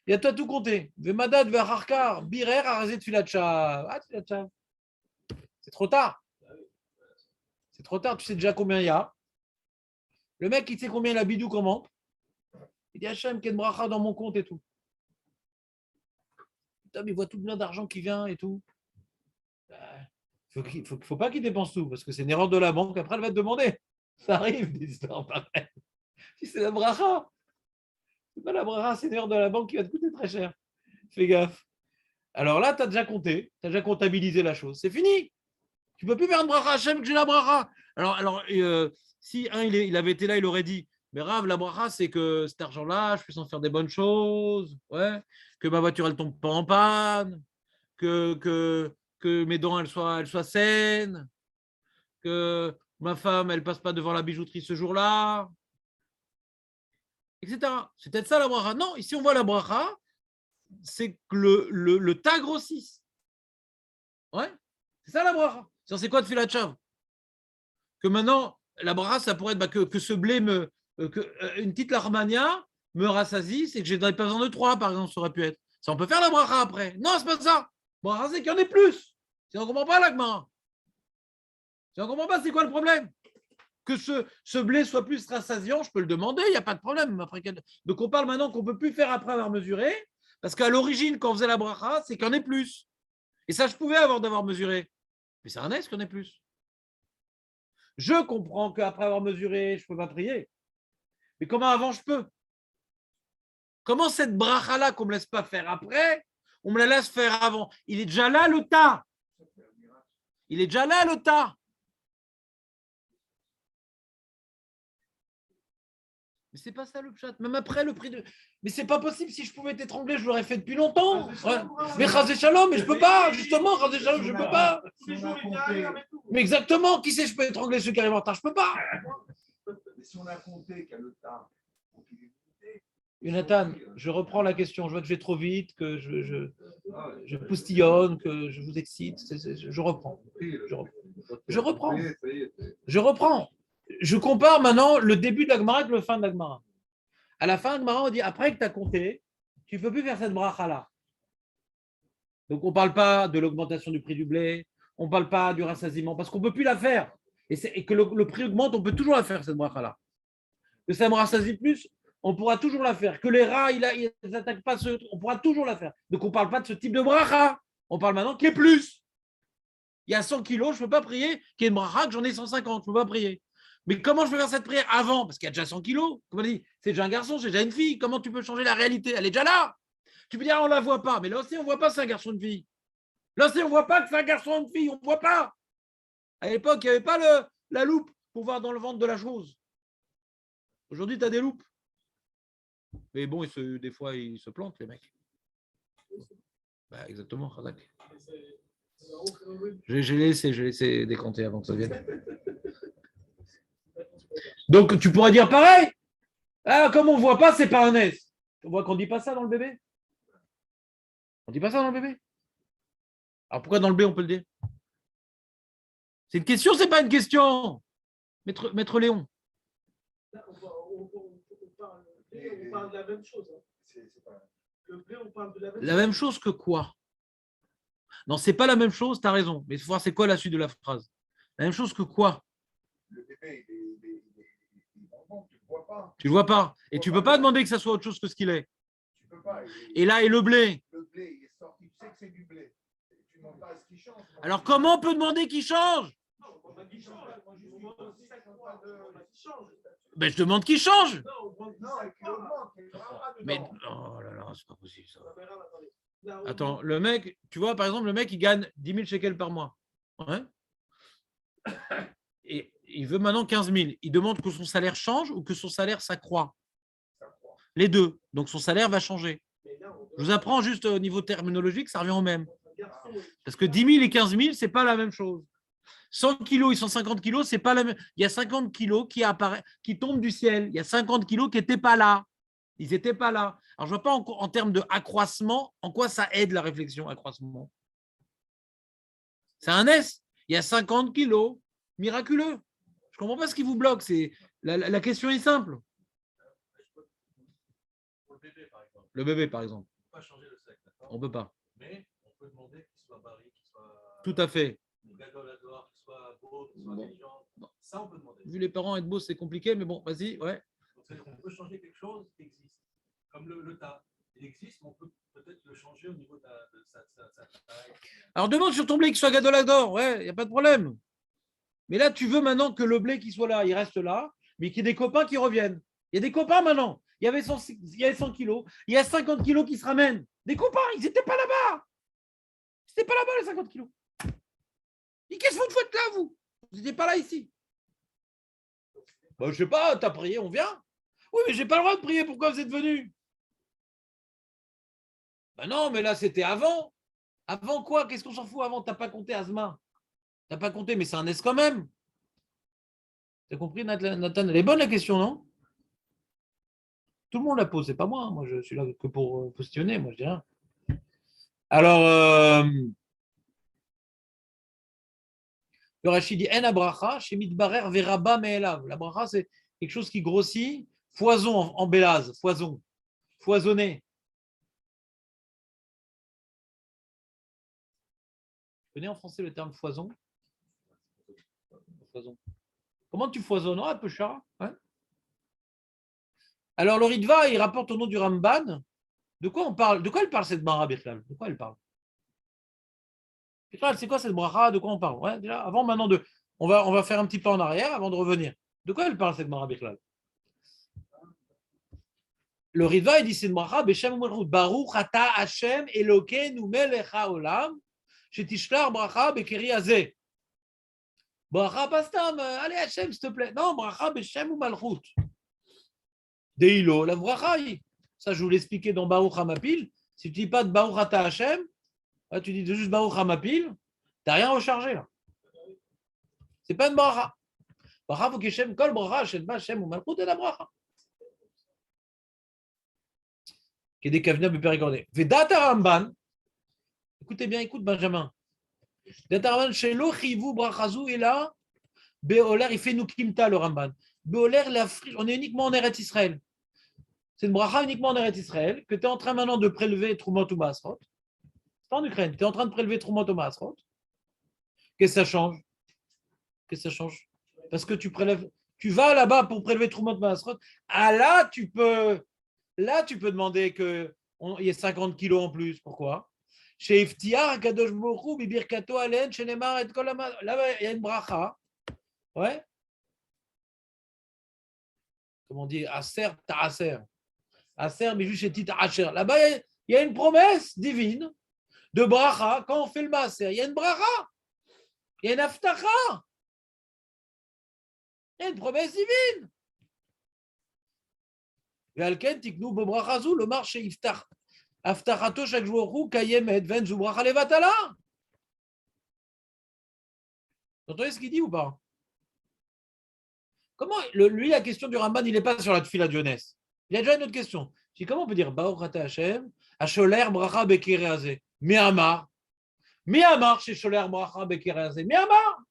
Et à toi tout compter. Vemadad, Verharkar, Birer, Arazet, Filacha. Ah, Filacha. C'est trop tard. C'est trop tard. Tu sais déjà combien il y a. Le mec, il sait combien il a bidou comment. Il dit Hachem, qu'il y a de bracha dans mon compte et tout. Putain, mais il voit tout plein d'argent qui vient et tout. Faut pas qu'il dépense tout, parce que c'est une erreur de la banque. Après, elle va te demander. Ça arrive, des histoires pareilles. Si c'est la bracha, c'est pas la bracha, c'est une erreur de la banque qui va te coûter très cher. Fais gaffe. Alors là, tu as déjà compté, tu as déjà comptabilisé la chose. C'est fini. Tu ne peux plus faire une bracha Hachem que j'ai la bracha. Alors si il avait été là, il aurait dit mais Rav, la bracha, c'est que cet argent-là, je puisse en faire des bonnes choses, ouais, que ma voiture, elle tombe pas en panne, que mes dents, elles soient saines, que ma femme, elle passe pas devant la bijouterie ce jour-là, etc. C'est peut-être ça la bracha. Non, ici, on voit la bracha, c'est que le tas grossisse. Ouais, c'est ça la bracha. C'est quoi de filat chav? Que maintenant, la bracha, ça pourrait être que ce blé une petite larmania me rassasie, c'est que j'ai pas besoin de 3, par exemple, ça aurait pu être. Ça, on peut faire la bracha après. Non, c'est pas ça. Bracha, c'est qu'il y en ait plus. Si on ne comprend pas la Gemara. Si on ne comprend pas, c'est quoi le problème? Que ce blé soit plus rassasiant, je peux le demander, il n'y a pas de problème. Donc, on parle maintenant qu'on ne peut plus faire après avoir mesuré, parce qu'à l'origine, quand on faisait la bracha, c'est qu'il y en ait plus. Et ça, je pouvais d'avoir mesuré. Mais c'est un est qu'il y en ait plus. Je comprends qu'après avoir mesuré, je ne peux pas prier. Mais comment avant je peux? Comment cette bracha-là qu'on ne me laisse pas faire après, on me la laisse faire avant? Il est déjà là le tas. Il est déjà là le tas. Mais c'est pas ça le pshat. Même après le prix de. Mais c'est pas possible. Si je pouvais t'étrangler, je l'aurais fait depuis longtemps. Ouais. Mais Chazé Shalom, mais je peux pas. Justement, Chazé Shalom, je peux pas. Mais exactement. Qui sait, je peux étrangler ceux qui arrivent en retard. Je peux pas. Mais si on a compté qu'il y a le tas, Jonathan, je reprends la question. Je vois que je vais trop vite, que je poustillonne, que je vous excite. Je reprends. Je reprends. Je compare maintenant le début de la Gemara avec le fin de la Gemara. À la fin de la Gemara, on dit après que tu as compté, tu ne peux plus faire cette bracha-là. Donc, on ne parle pas de l'augmentation du prix du blé, on ne parle pas du rassasiement, parce qu'on ne peut plus la faire. Et que le prix augmente, on peut toujours la faire, cette bracha-là. Que ça me rassasie plus, on pourra toujours la faire. Que les rats, ils n'attaquent pas ceux, on pourra toujours la faire. Donc, on ne parle pas de ce type de bracha. On parle maintenant qu'il y ait plus. Il y a 100 kilos, je ne peux pas prier. Qu'il y ait une bracha, que j'en ai 150, je ne peux pas prier. Mais comment je peux faire cette prière avant? Parce qu'il y a déjà 100 kilos. Comme on dit, c'est déjà un garçon, c'est déjà une fille. Comment tu peux changer la réalité? Elle est déjà là. Tu peux dire, on ne la voit pas. Mais là aussi, on ne voit pas que c'est un garçon de fille. Là aussi, on ne voit pas que c'est un garçon de fille. On ne voit pas. À l'époque, il n'y avait pas la loupe pour voir dans le ventre de la chose. Aujourd'hui, tu as des loupes. Mais bon, des fois, ils se plantent, les mecs. Bah, exactement, Razak. J'ai laissé décanter avant que ça vienne. Donc, tu pourrais dire pareil. Ah, comme on ne voit pas, c'est pas un S. On voit qu'on ne dit pas ça dans le bébé. On ne dit pas ça dans le bébé. Alors, pourquoi dans le B, on peut le dire? C'est une question, c'est pas une question. Maître Léon. Là, on parle de la même chose. Le blé, on parle de la même chose. La même chose que quoi? Non, c'est pas la même chose, tu as raison. Mais il faut voir c'est quoi la suite de la phrase. La même chose que quoi? le bébé, il bonbon, tu ne le vois pas. Tu le vois pas. Et tu peux pas demander que ça soit autre chose que ce qu'il est. Tu peux pas. Et là, et le blé? Le blé, il est sorti, tu sais que c'est du blé. Tu ne demandes pas à ce qu'il change. Alors, comment on peut demander qu'il change? Ben, je demande qu'il change. Mais oh là là, c'est pas possible ça. Attends, le mec, tu vois, par exemple, le mec, il gagne 10 000 shekels par mois. Ouais. Et il veut maintenant 15 000. Il demande que son salaire change ou que son salaire s'accroît? Les deux. Donc, son salaire va changer. Je vous apprends juste au niveau terminologique, ça revient au même. Parce que 10 000 et 15 000, ce n'est pas la même chose. 100 kilos et 150 kilos, c'est pas la même. Il y a 50 kilos qui tombent du ciel. Il y a 50 kilos qui n'étaient pas là. Ils n'étaient pas là. Alors, je ne vois pas en termes d'accroissement, en quoi ça aide la réflexion, accroissement. C'est un S. Il y a 50 kilos, miraculeux. Je ne comprends pas ce qui vous bloque. La question est simple. Le bébé, par exemple. On peut pas changer le sexe, d'accord? On ne peut pas. Mais on peut demander qu'il soit barré, qu'il soit Tout à fait. gadolador, qu'il soit beau, qu'il soit Bon. intelligent. Ça, on peut demander. Vu les parents être beaux, c'est compliqué, mais bon, vas-y, ouais. Donc, c'est-à-dire qu'on peut changer quelque chose qui existe. Comme le tas. Il existe, mais on peut peut-être le changer au niveau de sa taille. Alors demande sur ton blé qu'il soit gadolador, ouais, il n'y a pas de problème. Mais là, tu veux maintenant que le blé qui soit là, il reste là, mais qu'il y ait des copains qui reviennent. Il y a des copains maintenant. Il y avait 100 kilos, il y a 50 kilos qui se ramènent. Des copains, ils n'étaient pas là-bas. Ils n'étaient pas là-bas, les 50 kilos. Et qu'est-ce que vous faites là, vous? Vous n'étiez pas là ici. Je ne sais pas, tu as prié, on vient. Oui, mais je n'ai pas le droit de prier, pourquoi vous êtes venus? Non, mais là, c'était avant. Avant quoi? Qu'est-ce qu'on s'en fout avant? Tu n'as pas compté, Asma. Tu n'as pas compté, mais c'est un S quand même. Tu as compris, Nathan? Elle est bonne la question, non? Tout le monde la pose, c'est pas moi. Moi, je suis là que pour questionner, moi, je dis rien. Alors, le Rachid dit En abracha, chez mitbarer veraba me'elav. La bracha, c'est quelque chose qui grossit, foison en bélaz, foison, foisonner. Tu connais en français le terme foison? Foison. Comment tu foisonnes? Un peu chat. Hein? Alors, le Ritva, il rapporte au nom du Ramban. De quoi on parle? De quoi elle parle cette bracha, Birklal? De quoi elle parle? Birklal, c'est quoi cette bracha? De quoi on parle? Ouais, déjà, avant maintenant de. On va faire un petit pas en arrière avant de revenir. De quoi elle parle cette bracha, Birklal? Le Ritva, il dit c'est une bracha, Beshem Umelchut, Baruch ata Hashem Elokeinu melech haolam, shetishlar bracha bekeri hazeh. Bracha pastam, allez Hashem, s'il te plaît. Non, bracha Beshem Umelchut. Deilo, la bracha, ça je vous l'expliquais dans Baruch Hamapil. Si tu ne dis pas de Baruch ata Hashem, là, tu dis juste Baruch Hamapil, tu n'as rien rechargé là. C'est pas une bracha. Bracha, faut qu'Hashem, kol bracha, Hashem, Hashem Umelchut et la bracha. Qui est des Kavna Bepéricordé. Vedata Ramban, écoutez bien, écoute Benjamin. Vedata Ramban, Shelo Chivu Brachazu est là. Beoler, il fait nous Kimta le Ramban. Beoler, on est uniquement en Eretz Israël. C'est une bracha uniquement en Eretz Israël que tu es en train maintenant de prélever Trumot ou Maasrot. C'est pas en Ukraine, tu es en train de prélever Trumot ou Maasrot. Qu'est-ce que ça change? Qu'est-ce que ça change? Parce que tu prélèves, tu vas là-bas pour prélever Trumot ou Maasrot. Ah là, tu peux demander qu'il y ait 50 kilos en plus. Pourquoi? Chez Iftiar, Kadosh Borou, Bibirkato, Alen, chez Neymar, et Kolama. Là, il y a une bracha. Ouais. Comment on dit? Aser, Ta'aser. Aser, mais juste chez Tita Asher. Là-bas, il y a une promesse divine de bracha. Quand on fait le maaser, il y a une bracha. Il y a une aftacha. Il y a une promesse divine. Ve'alken tiknu bebrachazu le marché iftach aftachato chaque jour kayemet ven zu bracha levatala. Vous entendez ce qu'il dit ou pas? Comment lui la question du Ramban il n'est pas sur la tefila de jeunesse. Il y a déjà une autre question. Je dis, comment on peut dire Baruch ata Hashem Asholer bracha bekirei hazeh Mi'amar chez Sholer bracha bekirei hazeh Mi'amar.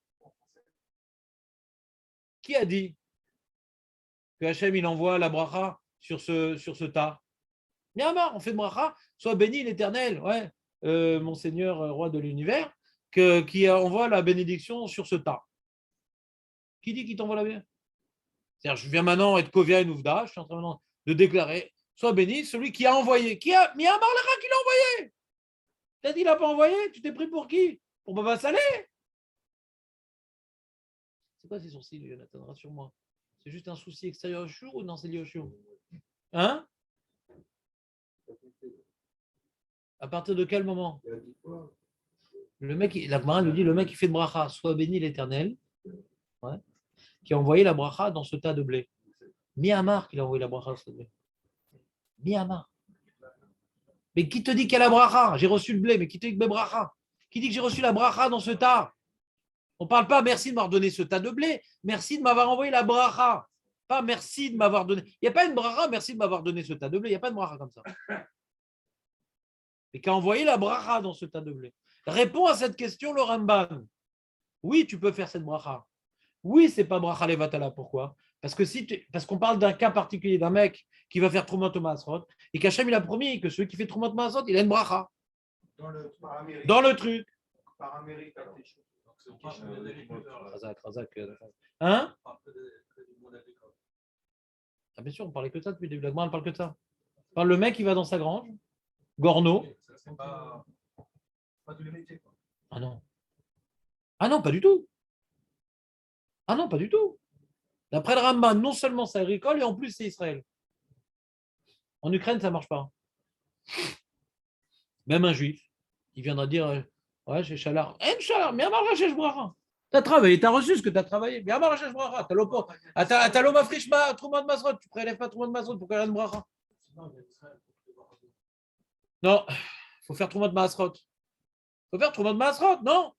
Qui a dit que Hashem il envoie la bracha sur ce tas? Mi'amar, on fait de bracha, soit béni l'Éternel, ouais, mon Seigneur, roi de l'univers, qui envoie la bénédiction sur ce tas. Qui dit qu'il t'envoie la bénédiction? C'est-à-dire, je viens maintenant être Kovia et Nouvda, je suis en train maintenant de déclarer, sois béni celui qui a envoyé. Qui a Mi'amar l'Era qui l'a envoyé? T'as dit il n'a pas envoyé? Tu t'es pris pour qui? Pour Baba Salé? C'est quoi ces sourcils, Jonathan? Rassure-moi. C'est juste un souci extérieur au chiour ou non, c'est lié au chiour? Hein? À partir de quel moment? Le mec, la Gemara nous dit, le mec qui fait de bracha, soit béni l'Éternel, ouais, qui a envoyé la bracha dans ce tas de blé. Mi'amar qui a envoyé la bracha dans ce tas de blé. Mi'amar. Mais qui te dit qu'il y a la bracha? J'ai reçu le blé, mais qui te dit que bracha? Qui dit que j'ai reçu la bracha dans ce tas? On ne parle pas merci de m'avoir donné ce tas de blé, merci de m'avoir envoyé la bracha. Pas merci de m'avoir donné. Il n'y a pas une bracha, merci de m'avoir donné ce tas de blé. Il n'y a pas de bracha comme ça. Et qui a envoyé la bracha dans ce tas de blé. Réponds à cette question, le Ramban. Oui, tu peux faire cette bracha. Oui, c'est pas bracha levatala. Pourquoi? Parce qu'on parle d'un cas particulier d'un mec qui va faire Trumot Maasrot et qu'Hachem il a promis que celui qui fait Trumot Maasrot, il a une bracha Dans le paramérique. dans le truc. Paramérique, alors. Razak, Razak. Hein? Ah, bien sûr, on parlait que de ça depuis le début. La Gemara, on parle que de ça. On parle le mec qui va dans sa grange, Gorno. C'est pas tous les métiers, quoi. Ah non. Ah non, pas du tout. Ah non, pas du tout. D'après le Rambam, non seulement c'est agricole, et en plus c'est Israël. En Ukraine, ça ne marche pas. Même un juif, il viendra dire ouais, j'ai Chalar. Chalar, mais Amar Rachesh Bracha. Tu as travaillé, tu as reçu ce que tu as travaillé. Mais Amar Rachesh Bracha. Tu as l'homme Frishma, Trouma de Masrot. Tu ne prélèves pas Trouma de Masrot pour qu'il y ait une Bracha. Non, il faut faire Trouma de Masrot. Il faut faire Trouma de Masrot, non?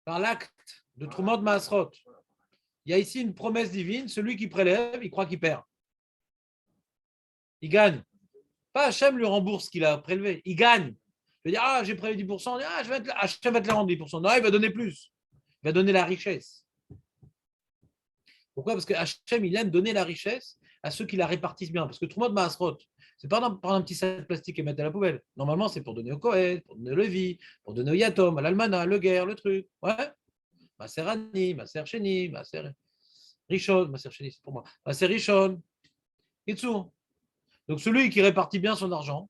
Par l'acte de Trouma de Masrot. Il y a ici une promesse divine. Celui qui prélève, il croit qu'il perd. Il gagne. Pas Hachem lui rembourse ce qu'il a prélevé. Il gagne. Je veux dire, j'ai prélevé 10%. Hachem va te la rendre 10%. Non, il va donner plus. Il va donner la richesse. Pourquoi? Parce que Hachem, il aime donner la richesse à ceux qui la répartissent bien. Parce que Trouma de Maasrot, c'est pas prendre un petit sac plastique et mettre à la poubelle. Normalement, c'est pour donner au Kohen, pour donner au Levi, pour donner au Yatom, à l'Almana, le guerre, le truc. Ouais. Maser Ani, Maser Sheni, Maser Rishon. Maser Sheni, c'est pour moi. Maser Rishon. Kitsour. Donc celui qui répartit bien son argent,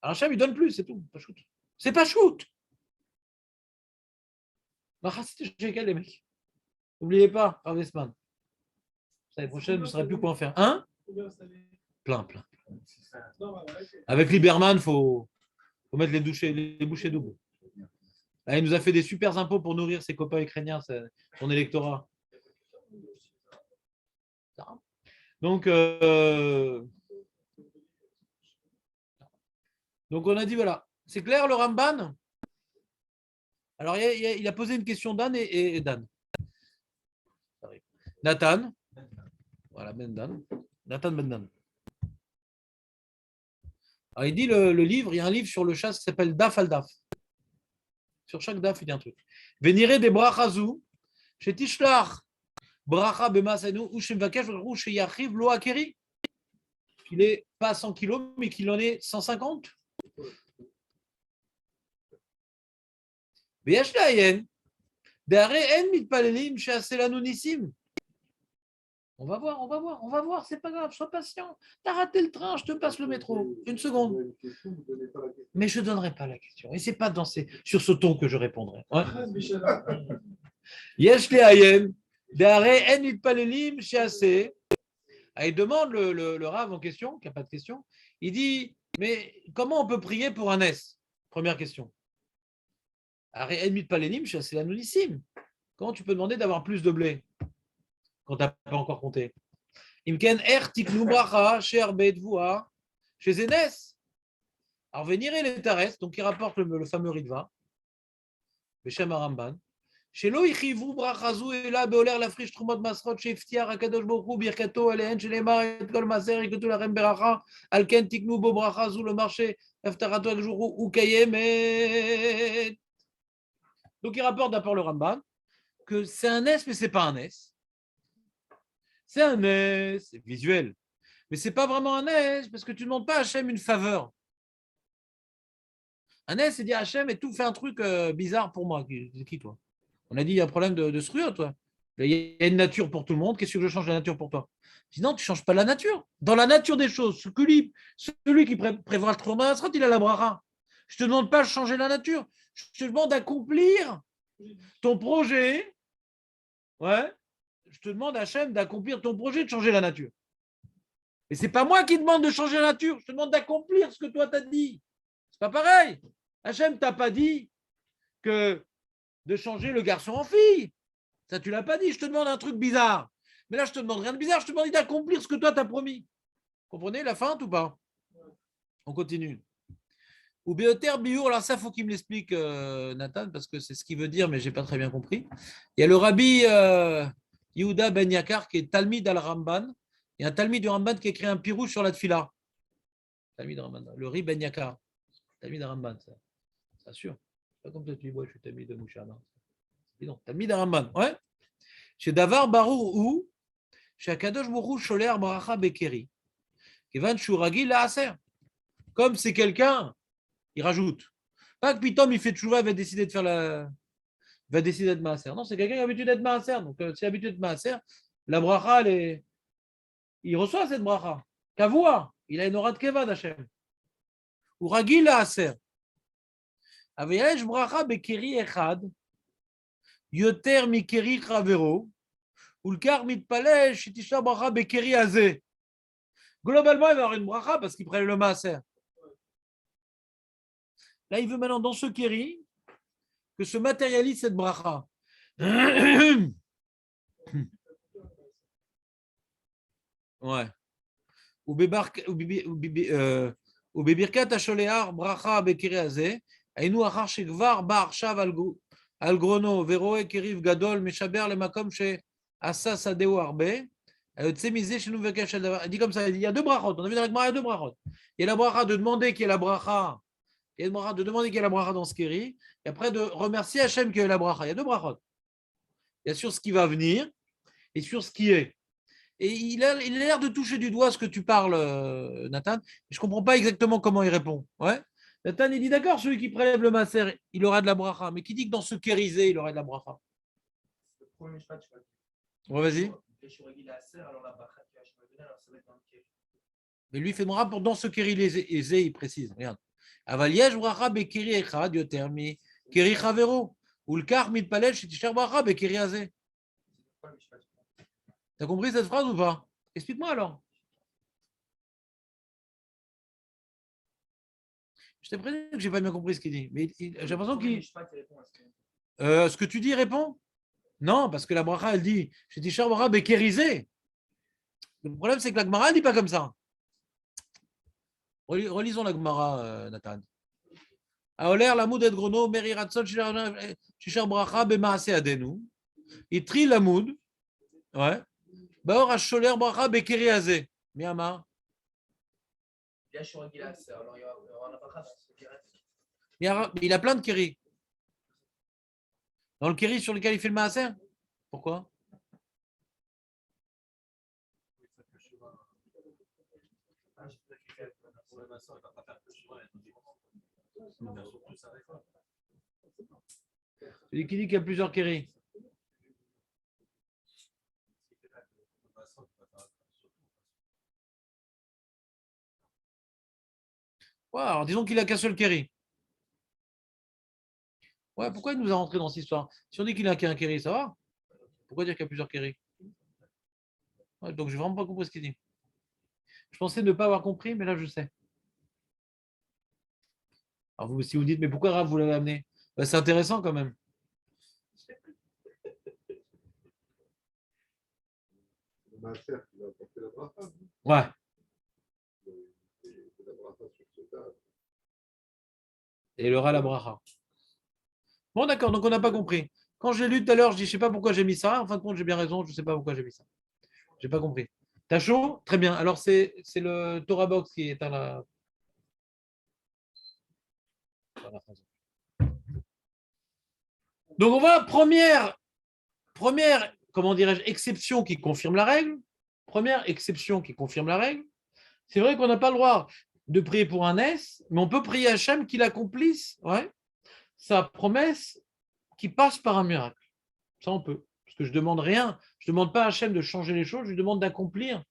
alors Hachem, il donne plus, c'est tout. C'est pas shoot. C'était génial, les mecs. N'oubliez pas, Ravesman. L'année prochaine, vous ne saurez plus quoi en faire. Hein? Plein. Avec Lieberman, il faut mettre les bouchées doubles. Là, il nous a fait des super impôts pour nourrir ses copains ukrainiens, son électorat. Donc, on a dit, voilà. C'est clair, le Ramban? Alors, il a posé une question d'Anne et Dan. Nathan. Voilà, Ben Dan. Nathan Ben Dan. Alors, il dit le livre, il y a un livre sur le chasse qui s'appelle Daf al Daf. Sur chaque Daf, il y a un truc. Venire des brachazou, chez Tishlach, bracha bemasenu, ou chez Mvakesh, ou chez Yachiv, lo akeri. Il n'est pas 100 kilos, mais qu'il en est 150. ויש לעיין, d'arrêt אין מתפללים שעשה לנו ניסים. On va voir, c'est pas grave, sois patient. T'as raté le train, je te passe le métro. Une seconde. Mais je ne donnerai pas la question. Et c'est pas sur ce ton que je répondrai. Yesh לעיין, d'arrêt אין מתפללים שעשה. Il demande le Rav en question, qui n'a pas de question. Il dit, mais comment on peut prier pour un S? Première question. Comment tu peux demander d'avoir plus de blé quand tu n'as pas encore compté? Chez Zénes. Alors, venir les Tares, donc il rapporte le fameux Ritva, Beshem Aramban. Chez Loïchivou, Brachazou, et là, Beoler, la friche, Trumot, Masrot, chez Iftiar, Akadosh Boku, Birkato, Aléhen, chez Lemar, et Kol Maser, et Ketou, la Rem Beracha, Alken, Tiknou, Bo, Brachazou, le marché, Eftarato, Akjourou, ou Kayemet. Donc, il rapporte d'abord le Ramban que c'est un S, mais ce n'est pas un S. C'est un S, c'est visuel. Mais ce n'est pas vraiment un S, parce que tu ne demandes pas à Hachem une faveur. Un S, c'est dire Hachem et tout fait un truc bizarre pour moi. C'est qui, toi? On a dit, il y a un problème de structure, toi. Il y a une nature pour tout le monde. Qu'est-ce que je change la nature pour toi? Sinon, tu ne changes pas la nature. Dans la nature des choses, celui qui prévoit le trou dans il a la bracha. Je ne te demande pas de changer la nature. Je te demande d'accomplir ton projet. Ouais. Je te demande, Hachem, d'accomplir ton projet de changer la nature. Et ce n'est pas moi qui demande de changer la nature. Je te demande d'accomplir ce que toi t'as dit. C'est pas pareil. Hachem t'a pas dit que de changer le garçon en fille. Ça, tu l'as pas dit. Je te demande un truc bizarre. Mais là, je te demande rien de bizarre. Je te demande d'accomplir ce que toi t'as promis. Vous comprenez la feinte ou pas? On continue. Ou Béoter Biour, alors ça, il faut qu'il me l'explique, Nathan, parce que c'est ce qu'il veut dire, mais je n'ai pas très bien compris. Il y a le rabbi Yehuda Ben Yakar, qui est Talmid al-Ramban. Il y a un Talmid du Ramban qui a écrit un pirouche sur la tfila. Talmid al-Ramban. Le Ri Ben Yakar. Talmid al-Ramban, ça. C'est sûr. Pas comme toi, tu dis, ouais, je suis Talmid de Mouchana. Dis donc, Talmid Rambam. Ouais. Chez Davar Barou ou chez Akadosh Bourou Sholer Bracha Bekeri. Kevan Shuragi la Aser. Comme c'est quelqu'un, il rajoute. Pas que Pitom il fait tchouva, il va décider de faire la. Va décider de maaser. Non, c'est quelqu'un qui a l'habitude d'être maaser. Donc, c'est l'habitude de maaser. La bracha, il reçoit cette bracha. Kavua, il a une aura de keva d'Hachem. Ou ragil la aser. Aveyesh bracha bekeri echad, yoter mikeri chavero, ou le kar mitpalel, shitisha bracha bekeri azé. Globalement, il va avoir une bracha parce qu'il prélève le maaser. Là, il veut maintenant, dans ce keri, que se matérialise cette bracha. Ouais. ובברכת השולח ברכה בקרי הזה, היינו אחר שכבר בא עכשיו על גרונו ורואה קריב גדול משבר למקום שעשה שדהו הרבה, היוצא מזה שנבקש על דבר, il dit comme ça, il y a deux brachot, on a vu dans la Gemara, il y a deux brachot. Il y a la bracha de demander qu'il y ait la bracha, il y a une bracha de demander qu'il y ait la bracha dans ce keri, et après de remercier Hachem qu'il y ait la bracha. Il y a deux brachot. Il y a sur ce qui va venir et sur ce qui est. Et il a l'air de toucher du doigt ce que tu parles, Nathan. Je ne comprends pas exactement comment il répond. Ouais. Nathan, il dit d'accord, celui qui prélève le maaser, il aura de la bracha. Mais qui dit que dans ce kérisé, il aura de la bracha? Le premier Mishpat, tu vois. Ouais, vas-y. Alors la bracha qui va donner, alors ça va être dans le kéri. Mais lui, il fait bracha pour dans ce kérisé, il précise. Regarde. Avaliesh bracha bekeri echad yoter mi keri chavero. Ou le kar mitpalel shetisher bracha bekeri azé. T'as compris cette phrase ou pas? Explique-moi alors. Je t'ai prévenu que j'ai pas bien compris ce qu'il dit. Mais j'ai l'impression qu'il. Ce que tu dis répond? Non, parce que la bracha, elle dit j'ai dit cher bracha békérisé. Le problème, c'est que la Gemara, elle dit pas comme ça. Relisons la Gemara, Nathan. Aoler lamoud et grono meri ratson cher bracha bemaase adenu. Il trie lamoud. Ouais. Baor Hasholer bracha bekeri azé. Miama. Il y a Shuragi la Aser, alors il y aura la bracha dans ce kéri. Il a plein de kéri. Dans le kéri sur lequel il fait le maaser. Pourquoi? Celui qui dit qu'il y a plusieurs kéris. Ouais, alors disons qu'il a qu'un seul kéri. Ouais, pourquoi il nous a rentré dans cette histoire? Si on dit qu'il a qu'un kéri, ça va? Pourquoi dire qu'il y a plusieurs kéris? Ouais, donc j'ai vraiment pas compris ce qu'il dit. Je pensais ne pas avoir compris, mais là je sais. Alors vous, si vous dites, mais pourquoi Rav, vous l'avez amené? Ben, c'est intéressant quand même. Le maaser qui va apporter la bracha. Ouais. La bracha sur ce tas. Et il aura la bracha. Bon, d'accord, donc on n'a pas compris. Quand j'ai lu tout à l'heure, je dis, je ne sais pas pourquoi j'ai mis ça. En fin de compte, j'ai bien raison, je ne sais pas pourquoi j'ai mis ça. Je n'ai pas compris. T'as chaud? Très bien. Alors, c'est le Torah Box qui est à la. Donc, on va, première, comment dirais-je, exception qui confirme la règle. Première exception qui confirme la règle. C'est vrai qu'on n'a pas le droit de prier pour un S, mais on peut prier à Hachem qu'il accomplisse sa promesse qui passe par un miracle. Ça, on peut. Parce que je ne demande rien. Je ne demande pas à Hachem de changer les choses, je lui demande d'accomplir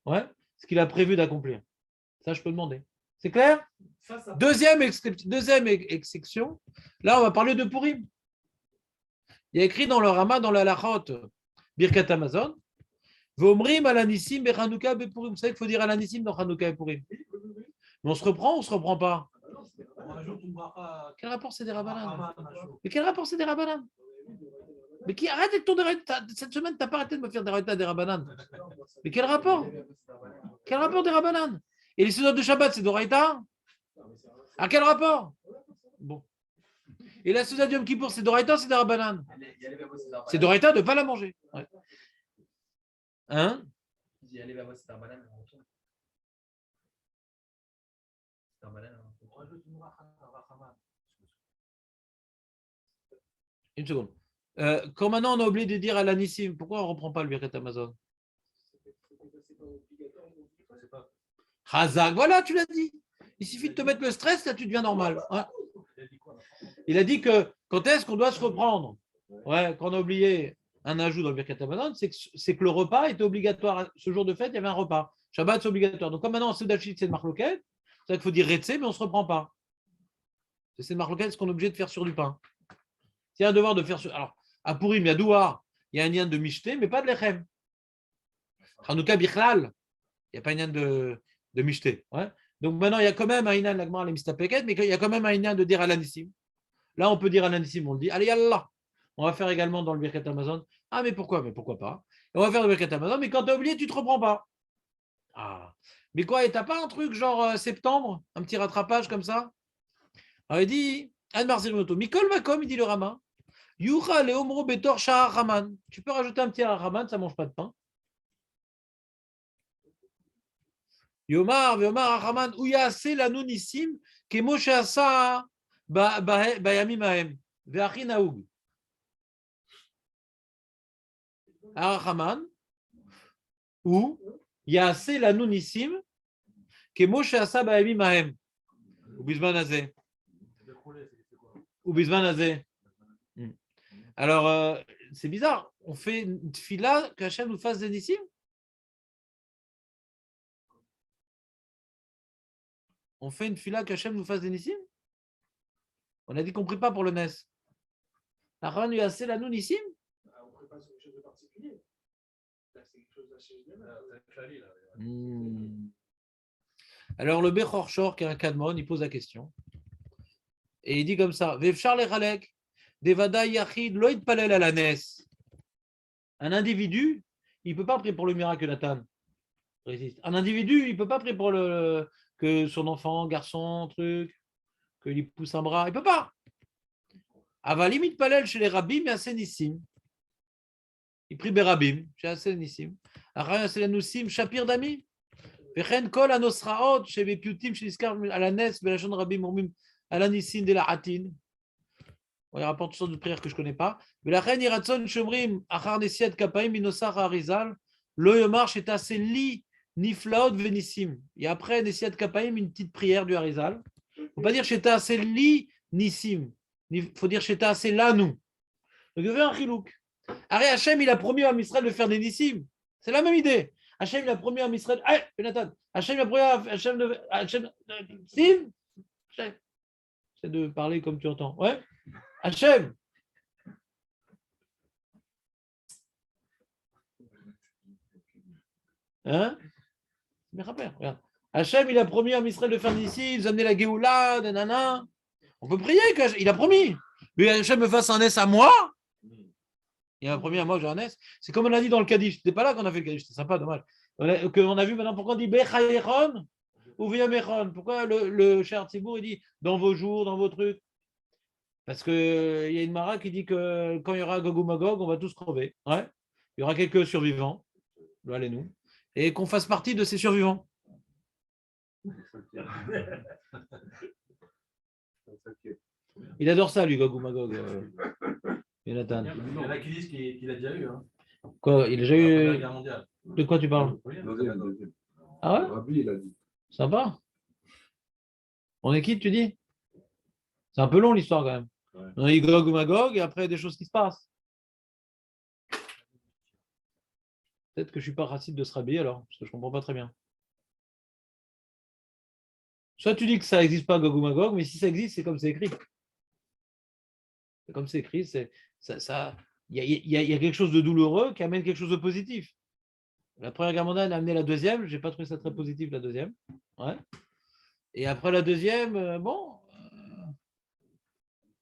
ce qu'il a prévu d'accomplir. Ça, je peux demander. C'est clair? Deuxième exception. Là, on va parler de Purim. Il y a écrit dans le Rama, dans la Halachot, Birkat Amazon, Vomrim alanissim beChanouka bePurim. Vous savez qu'il faut dire alanissim dans Chanouka et Purim. Mais on se reprend ou on ne se reprend pas? Quel rapport c'est des Rabbanan? Mais quel rapport c'est des Rabbanan? Mais qui arrête avec ton déraïta? Cette semaine, tu n'as pas arrêté de me faire déraïta des Rabbanan. Mais quel rapport? Quel rapport des Rabbanan? Et les sudot de Shabbat, c'est d'Oraïta? À quel rapport? Bon. Et la Souda de Yom Kippour, c'est d'Oraïta, c'est des Rabbanan? C'est d'Oraïta de ne pas la manger. Ouais. Hein? Une seconde. Quand maintenant on a oublié de dire à l'anissim, pourquoi on ne reprend pas le Birkat Amazon? Hazak, voilà, tu l'as dit. Il suffit de te mettre le stress, là tu deviens normal. Ouais. Il a dit que quand est-ce qu'on doit se reprendre? Ouais, quand on a oublié un ajout dans le Birkat Hamazon, c'est que le repas était obligatoire. Ce jour de fête, il y avait un repas. Shabbat, c'est obligatoire. Donc, comme maintenant, c'est Soudachit, c'est de Marloquet, c'est qu'il faut dire Retse, mais on ne se reprend pas. C'est de Marloquet, ce qu'on est obligé de faire sur du pain. C'est un devoir de faire sur. Alors, à Pourim, il y a Douar, il y a un lien de Mishté, mais pas de Lechem. Hanouka Bichlal, il n'y a pas un lien de Mishté. Ouais. Donc, maintenant, il y a quand même un Inan, l'Agmar, les Mistapeket, mais il y a quand même un Inan de dire Alanissim. Là, on peut dire Alanissim, on le dit. Allez, yallah. On va faire également dans le Birkat Amazon. Ah, mais pourquoi? Mais pourquoi pas? Et on va faire le Birkat Amazon, mais quand tu as oublié, tu ne te reprends pas. Ah. Mais quoi, et t'as pas un truc genre septembre, un petit rattrapage comme ça? Alors il dit, Anmar Zilmoto, Mikol Makom, il dit le Rama, Yucha le Omro Betor Shahar Haman. Tu peux rajouter un petit Haman, ça ne mange pas de pain. Yomar, Yomar Haman, Ouya Se Lanoun Nissim, Kemoshe Asa Bayamim Ahem, Veachin Naoug. Haman, ou Yaase Lanoun Nissim, Kemoshe Asa Bayamim Ahem. Ou Bizman Azé. Ou Bizman Azé. Alors, c'est bizarre. On fait une tfila qu'Hachem nous fasse des nissim. On fait une tfila qu'Hachem nous fasse des nissim. On a dit qu'on ne prie pas pour le Nes. Nachan lui a la nous nissim. On ne prie pas sur quelque chose de particulier. Là, c'est quelque chose d'assez général. Alors, le Bechor Shor, qui est un Kadmon, il pose la question. Et il dit comme ça, Vefchar le Chalek, Devada Yachid, Loïd Palel à la Nes. Un individu, il ne peut pas prier pour le miracle Nathan. Un individu, il ne peut pas prier pour que son enfant, garçon, truc, qu'il pousse un bras. Il ne peut pas. Avalimit Palel chez les rabbis, mais assez nissim. Il prie Berabim, chez assez nissim. Araya Selanusim, Shapir Dami. Vechen Kol Anosraot, chez les Piutim, chez l'Iskar, à la Nes, Belachon Rabbi Mourmim, à la Nissim de la Hatin. Il rapporte toutes sortes de prières que je ne connais pas. Mais la reine Iratson Shomrim, Achar Nesiat Kapaim, Inosar Harizal, Loyomar, c'est assez li, Niflaot Venissim. Et après Nesiat Kapaim, une petite prière du Harizal. Il ne faut pas dire Sheta assez li, Nissim. Il faut dire Sheta assez lanou. Donc il y avait un chilouk. Arrête, Hachem, il a promis à Israël de faire des Nissim. C'est la même idée. Hachem, il a promis à Israël. Hey, Jonathan, Hachem, il a promis à Hachem. Sim. Hachem. C'est de parler comme tu entends. Ouais. Hachem. Hein? Mais rappelle, regarde. Hachem, il a promis à Israël de faire d'ici, ils amener la Géoula, nanana. On peut prier qu'il a promis. Mais Hachem me fasse un S à moi. Il a promis à moi que j'ai un S. C'est comme on a dit dans le Kaddish. C'était pas là qu'on a fait le Kaddish, c'était sympa, dommage. On a vu maintenant pourquoi on dit Bechayechon ou Viamechon. Pourquoi le cher Tzibour, il dit dans vos jours, dans vos trucs. Parce qu'il y a une Mara qui dit que quand il y aura Gog ou Magog, on va tous crever. Ouais. Il y aura quelques survivants, allez nous, et qu'on fasse partie de ces survivants. Il adore ça, lui, Gog ou Magog. Jonathan. Il y en a qui disent qu'il a déjà eu. Hein. Quoi, il a déjà eu. La guerre mondiale. De quoi tu parles? Ah ouais? Rabbi, il a dit. Sympa. On est qui, tu dis? C'est un peu long l'histoire quand même. Ouais. On a eu Gog ou Magog et après des choses qui se passent. Peut-être que je ne suis pas raciste de ce rabbi alors, parce que je ne comprends pas très bien. Soit tu dis que ça n'existe pas Gog ou Magog, mais si ça existe, c'est comme c'est écrit. C'est comme c'est écrit, il y a quelque chose de douloureux qui amène quelque chose de positif. La première guerre mondiale a amené la deuxième, je n'ai pas trouvé ça très positif la deuxième. Ouais. Et après la deuxième,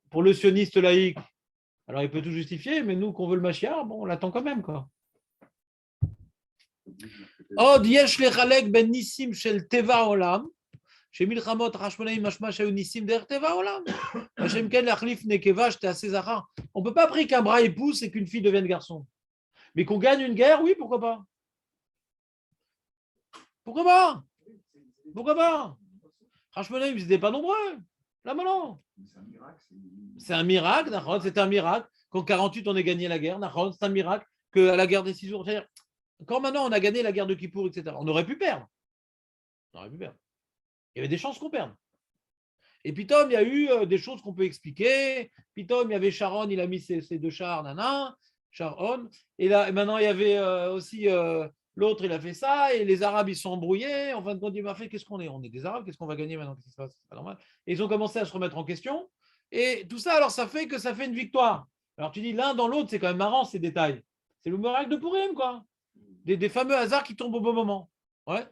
pour le sioniste laïque, alors il peut tout justifier, mais nous qu'on veut le Mashiach, on l'attend quand même, quoi. Od yesh lechalek ben nissim shel teva olam, chez milchamot rashmonaim mashma shel nissim der teva olam, Hashem ken lachlif nekeva shte asezara. On peut pas prier qu'un bras épouse et qu'une fille devienne garçon, mais qu'on gagne une guerre, oui, pourquoi pas? Pourquoi pas? Pourquoi pas? Rashmonaim, ils n'étaient pas nombreux. Là maintenant. C'est un miracle, d'accord, c'est un miracle. qu'en 48, on ait gagné la guerre. C'est un miracle qu'à la guerre des 6 jours. C'est-à-dire, quand maintenant on a gagné la guerre de Kippour, etc., on aurait pu perdre. On aurait pu perdre. Il y avait des chances qu'on perde. Et puis, Tom, il y a eu des choses qu'on peut expliquer. Puis, Tom, il y avait Sharon, il a mis ses 2 chars, Sharon. Et là, maintenant, il y avait aussi l'autre, il a fait ça. Et les Arabes, ils sont embrouillés. En fin de compte, il m'a fait qu'est-ce qu'on est? On est des Arabes, qu'est-ce qu'on va gagner maintenant? Qu'est-ce qui se passe? C'est pas normal. Et ils ont commencé à se remettre en question. Et tout ça, alors, ça fait une victoire. Alors, tu dis l'un dans l'autre, c'est quand même marrant ces détails. C'est le miracle de Purim, quoi. Des fameux hasards qui tombent au bon moment. Ouais.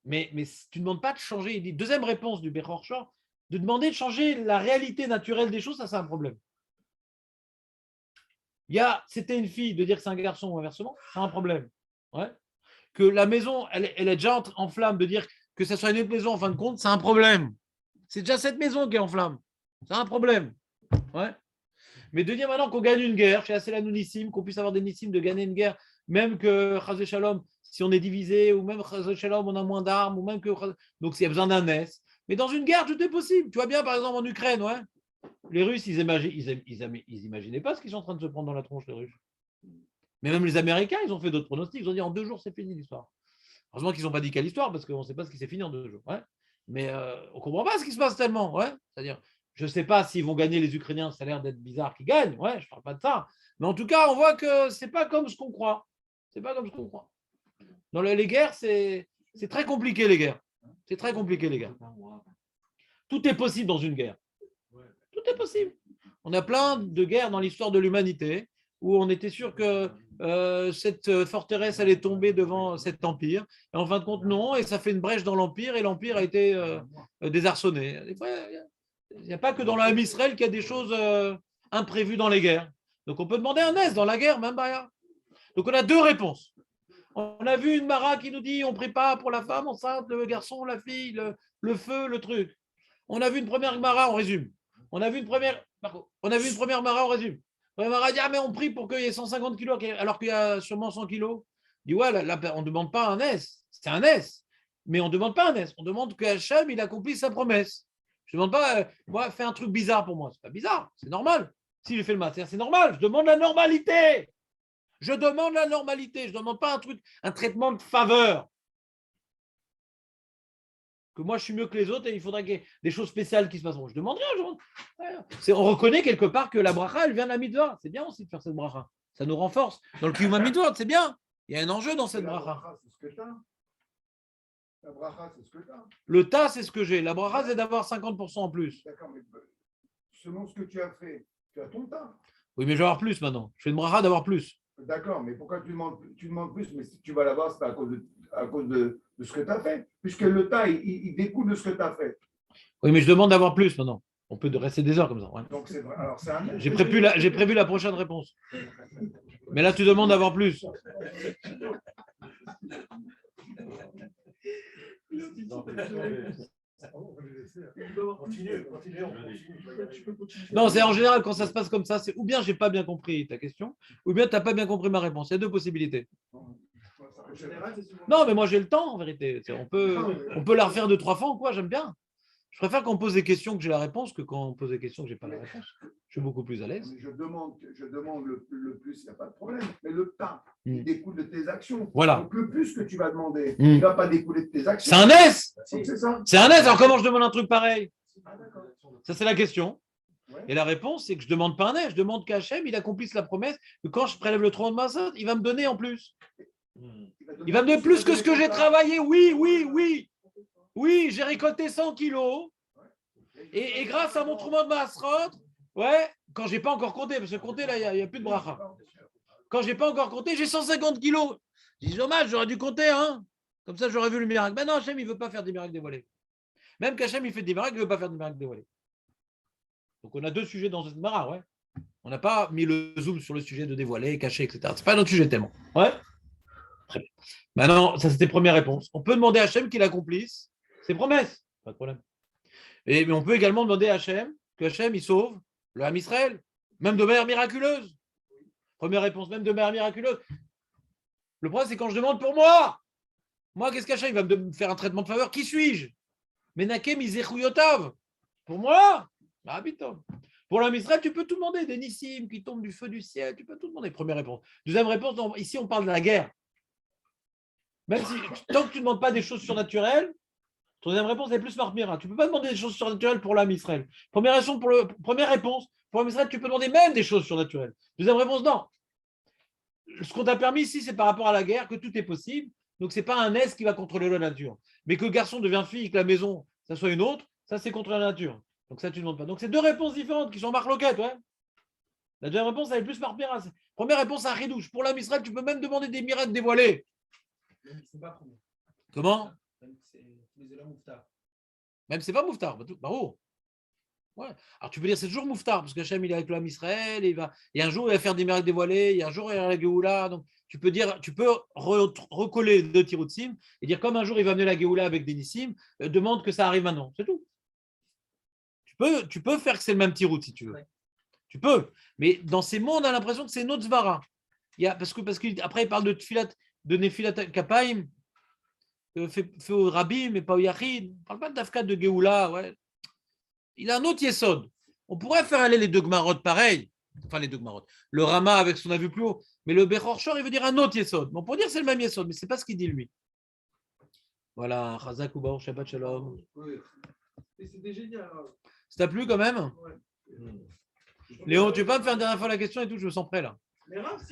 Mais tu ne demandes pas de changer. Il dit, deuxième réponse du Bechor Shor, de demander de changer la réalité naturelle des choses, ça c'est un problème. C'était une fille, de dire que c'est un garçon ou inversement, c'est un problème. Ouais. Que la maison, elle est déjà en flamme, de dire que ce soit une autre maison en fin de compte, c'est un problème. C'est déjà cette maison qui est en flamme. C'est un problème. Ouais. Mais de dire maintenant qu'on gagne une guerre, chez Asela Nounissim, qu'on puisse avoir des Nissim de gagner une guerre, même que Chazé Shalom, si on est divisé, ou même Chazé Shalom, on a moins d'armes, ou même que. Donc s'il y a besoin d'un NES. Mais dans une guerre, tout est possible. Tu vois bien, par exemple, en Ukraine, ouais. Les Russes, ils n'imaginaient pas ce qu'ils sont en train de se prendre dans la tronche, les Russes. Mais même les Américains, ils ont fait d'autres pronostics. Ils ont dit en 2 jours, c'est fini l'histoire. Heureusement qu'ils n'ont pas dit quelle histoire, parce qu'on ne sait pas ce qui s'est fini en 2 jours. Ouais. Mais on ne comprend pas ce qui se passe tellement. Ouais. C'est-à-dire, je ne sais pas s'ils vont gagner les Ukrainiens, ça a l'air d'être bizarre qu'ils gagnent. Ouais, je ne parle pas de ça. Mais en tout cas, on voit que ce n'est pas comme ce qu'on croit. C'est pas comme ce qu'on croit. Dans les guerres, c'est très compliqué, les guerres. C'est très compliqué, les guerres. Tout est possible dans une guerre. Tout est possible. On a plein de guerres dans l'histoire de l'humanité où on était sûr que cette forteresse allait tomber devant cet empire. Et en fin de compte, non. Et ça fait une brèche dans l'empire et l'empire a été désarçonné. Il n'y a pas que dans l'âme Israël qu'il y a des choses imprévues dans les guerres. Donc on peut demander un S dans la guerre, même Baya. Donc on a 2 réponses. On a vu une Mara qui nous dit on ne prie pas pour la femme enceinte, le garçon, la fille, le feu, le truc. On a vu une première Mara, on résume. On a vu une première Mara, on résume. La Mara dit mais on prie pour qu'il y ait 150 kilos alors qu'il y a sûrement 100 kilos. Il dit ouais, là, on ne demande pas un S. C'est un S. Mais on ne demande pas un S. On demande que Hachem, il accomplisse sa promesse. Je ne demande pas, moi, fais un truc bizarre pour moi. Ce n'est pas bizarre, c'est normal. Si j'ai fait le matin, c'est normal. Je demande la normalité. Je demande la normalité. Je ne demande pas un traitement de faveur. Que moi, je suis mieux que les autres et il faudrait qu'il y ait des choses spéciales qui se passeront. Je demande rien. On reconnaît quelque part que la bracha, elle vient de la mitzvah. C'est bien aussi de faire cette bracha. Ça nous renforce. Dans le kiyum mitzvah, c'est bien. Il y a un enjeu dans cette bracha. La bracha, c'est ce que tu as. Le tas, c'est ce que j'ai. La bracha, c'est d'avoir 50% en plus. D'accord, mais selon ce que tu as fait, tu as ton tas. Oui, mais je vais avoir plus maintenant. Je fais une bracha d'avoir plus. D'accord, mais pourquoi tu demandes plus? Mais si tu vas l'avoir, c'est à cause de ce que tu as fait. Puisque le tas, il découle de ce que tu as fait. Oui, mais je demande d'avoir plus maintenant. On peut rester des heures comme ça. Ouais. Donc c'est vrai. Alors, c'est un... J'ai prévu la prochaine réponse. Mais là, tu demandes d'avoir plus. Continue. Non, c'est en général quand ça se passe comme ça, c'est ou bien j'ai pas bien compris ta question, ou bien tu n'as pas bien compris ma réponse. Il y a 2 possibilités. Non, mais moi j'ai le temps en vérité. On peut la refaire 2-3 fois ou quoi, j'aime bien. Je préfère qu'on pose des questions que j'ai la réponse que quand on pose des questions que j'ai pas la réponse. Je suis beaucoup plus à l'aise. Je demande le plus, il n'y a pas de problème. Mais le tas, il découle de tes actions. Voilà. Donc le plus que tu vas demander, il ne va pas découler de tes actions. C'est un S. Donc, c'est ça. C'est un S. Alors comment je demande un truc pareil? Ça c'est la question. Ouais. Et la réponse, c'est que je ne demande pas un S. Je demande qu'Hachem, il accomplisse la promesse que quand je prélève le tronc de Massot, il va me donner en plus. Il va me donner plus que ce que j'ai travaillé. Oui, j'ai récolté 100 kilos. Et grâce à mon trou de Maasrot, ouais, quand je n'ai pas encore compté, parce que compter là, il n'y a plus de bracha. Quand je n'ai pas encore compté, j'ai 150 kilos. Je dis dommage, j'aurais dû compter, hein. Comme ça, j'aurais vu le miracle. Ben non, Hachem, il ne veut pas faire des miracles dévoilés. Même qu'Hachem, il fait des miracles, il ne veut pas faire des miracles dévoilés. Donc, on a 2 sujets dans cette mara, ouais. On n'a pas mis le zoom sur le sujet de dévoiler, cacher, etc. Ce n'est pas notre sujet tellement. Ouais. Très bien. Maintenant, ça c'était première réponse. On peut demander à Hachem qu'il accomplisse ses promesses. Pas de problème. Mais on peut également demander à Hachem que Hachem, il sauve le Ham Israël, même de manière miraculeuse. Première réponse, même de manière miraculeuse. Le problème, c'est quand je demande pour moi. Moi, qu'est-ce qu'Hachem, il va me faire un traitement de faveur? Qui suis-je? Menakem Izechouyotav. Pour moi? Ah, putain. Pour l'homme Israël, tu peux tout demander, des nissim qui tombent du feu du ciel, tu peux tout demander. Première réponse. Deuxième réponse, non, ici on parle de la guerre. Même si, tant que tu ne demandes pas des choses surnaturelles, ton deuxième réponse est plus marmira. Tu ne peux pas demander des choses surnaturelles pour l'homme Israël. Première réponse, pour l'homme Israël, tu peux demander même des choses surnaturelles. Deuxième réponse, non. Ce qu'on t'a permis ici, c'est par rapport à la guerre que tout est possible. Donc, ce n'est pas un S qui va contrôler la nature. Mais que garçon devient fille et que la maison, ça soit une autre, ça, c'est contre la nature. Donc, ça, tu ne demandes pas. Donc, c'est deux réponses différentes qui sont marloquettes, ouais. La deuxième réponse, elle est plus marmira. Première réponse à Ridouche. Pour l'homme Israël, tu peux même demander des miracles dévoilés. C'est pas premier. Comment? C'est les élèves Mouftar. Même c'est pas Mouftar. Bravo. Ouais. Alors tu peux dire c'est toujours Mouftar, parce qu'Hachem il est avec l'homme Israël, et un jour il va faire des miracles dévoilés, il y a un jour il y a la Géoula. Donc tu peux recoller les deux Tiroutsim et dire comme un jour il va amener la Géoula avec des Nissim, demande que ça arrive maintenant. C'est tout. Tu peux faire que c'est le même Tirout si tu veux. Ouais. Tu peux. Mais dans ces mots, on a l'impression que c'est notre Zvara. Parce qu'après il parle de Nefilat Kapaim. Fait au Rabbi, mais pas au Yachid. On ne parle pas d'Afka de Géoula. Ouais. Il a un autre Yesod. On pourrait faire aller les deux Gmarot pareil. Enfin, les deux Gmarot. Le Rama avec ce qu'on a vu plus haut. Mais le Bechor Shor, il veut dire un autre Yesod. On peut dire que c'est le même Yesod, mais ce n'est pas ce qu'il dit lui. Voilà. Chazak Ubaor, Shabbat Shalom. Oui. Et c'était génial. Hein. Ça t'a plu quand même? Ouais. Léon, tu peux pas me faire une dernière fois la question et tout? Je me sens prêt là. Mais Rav, si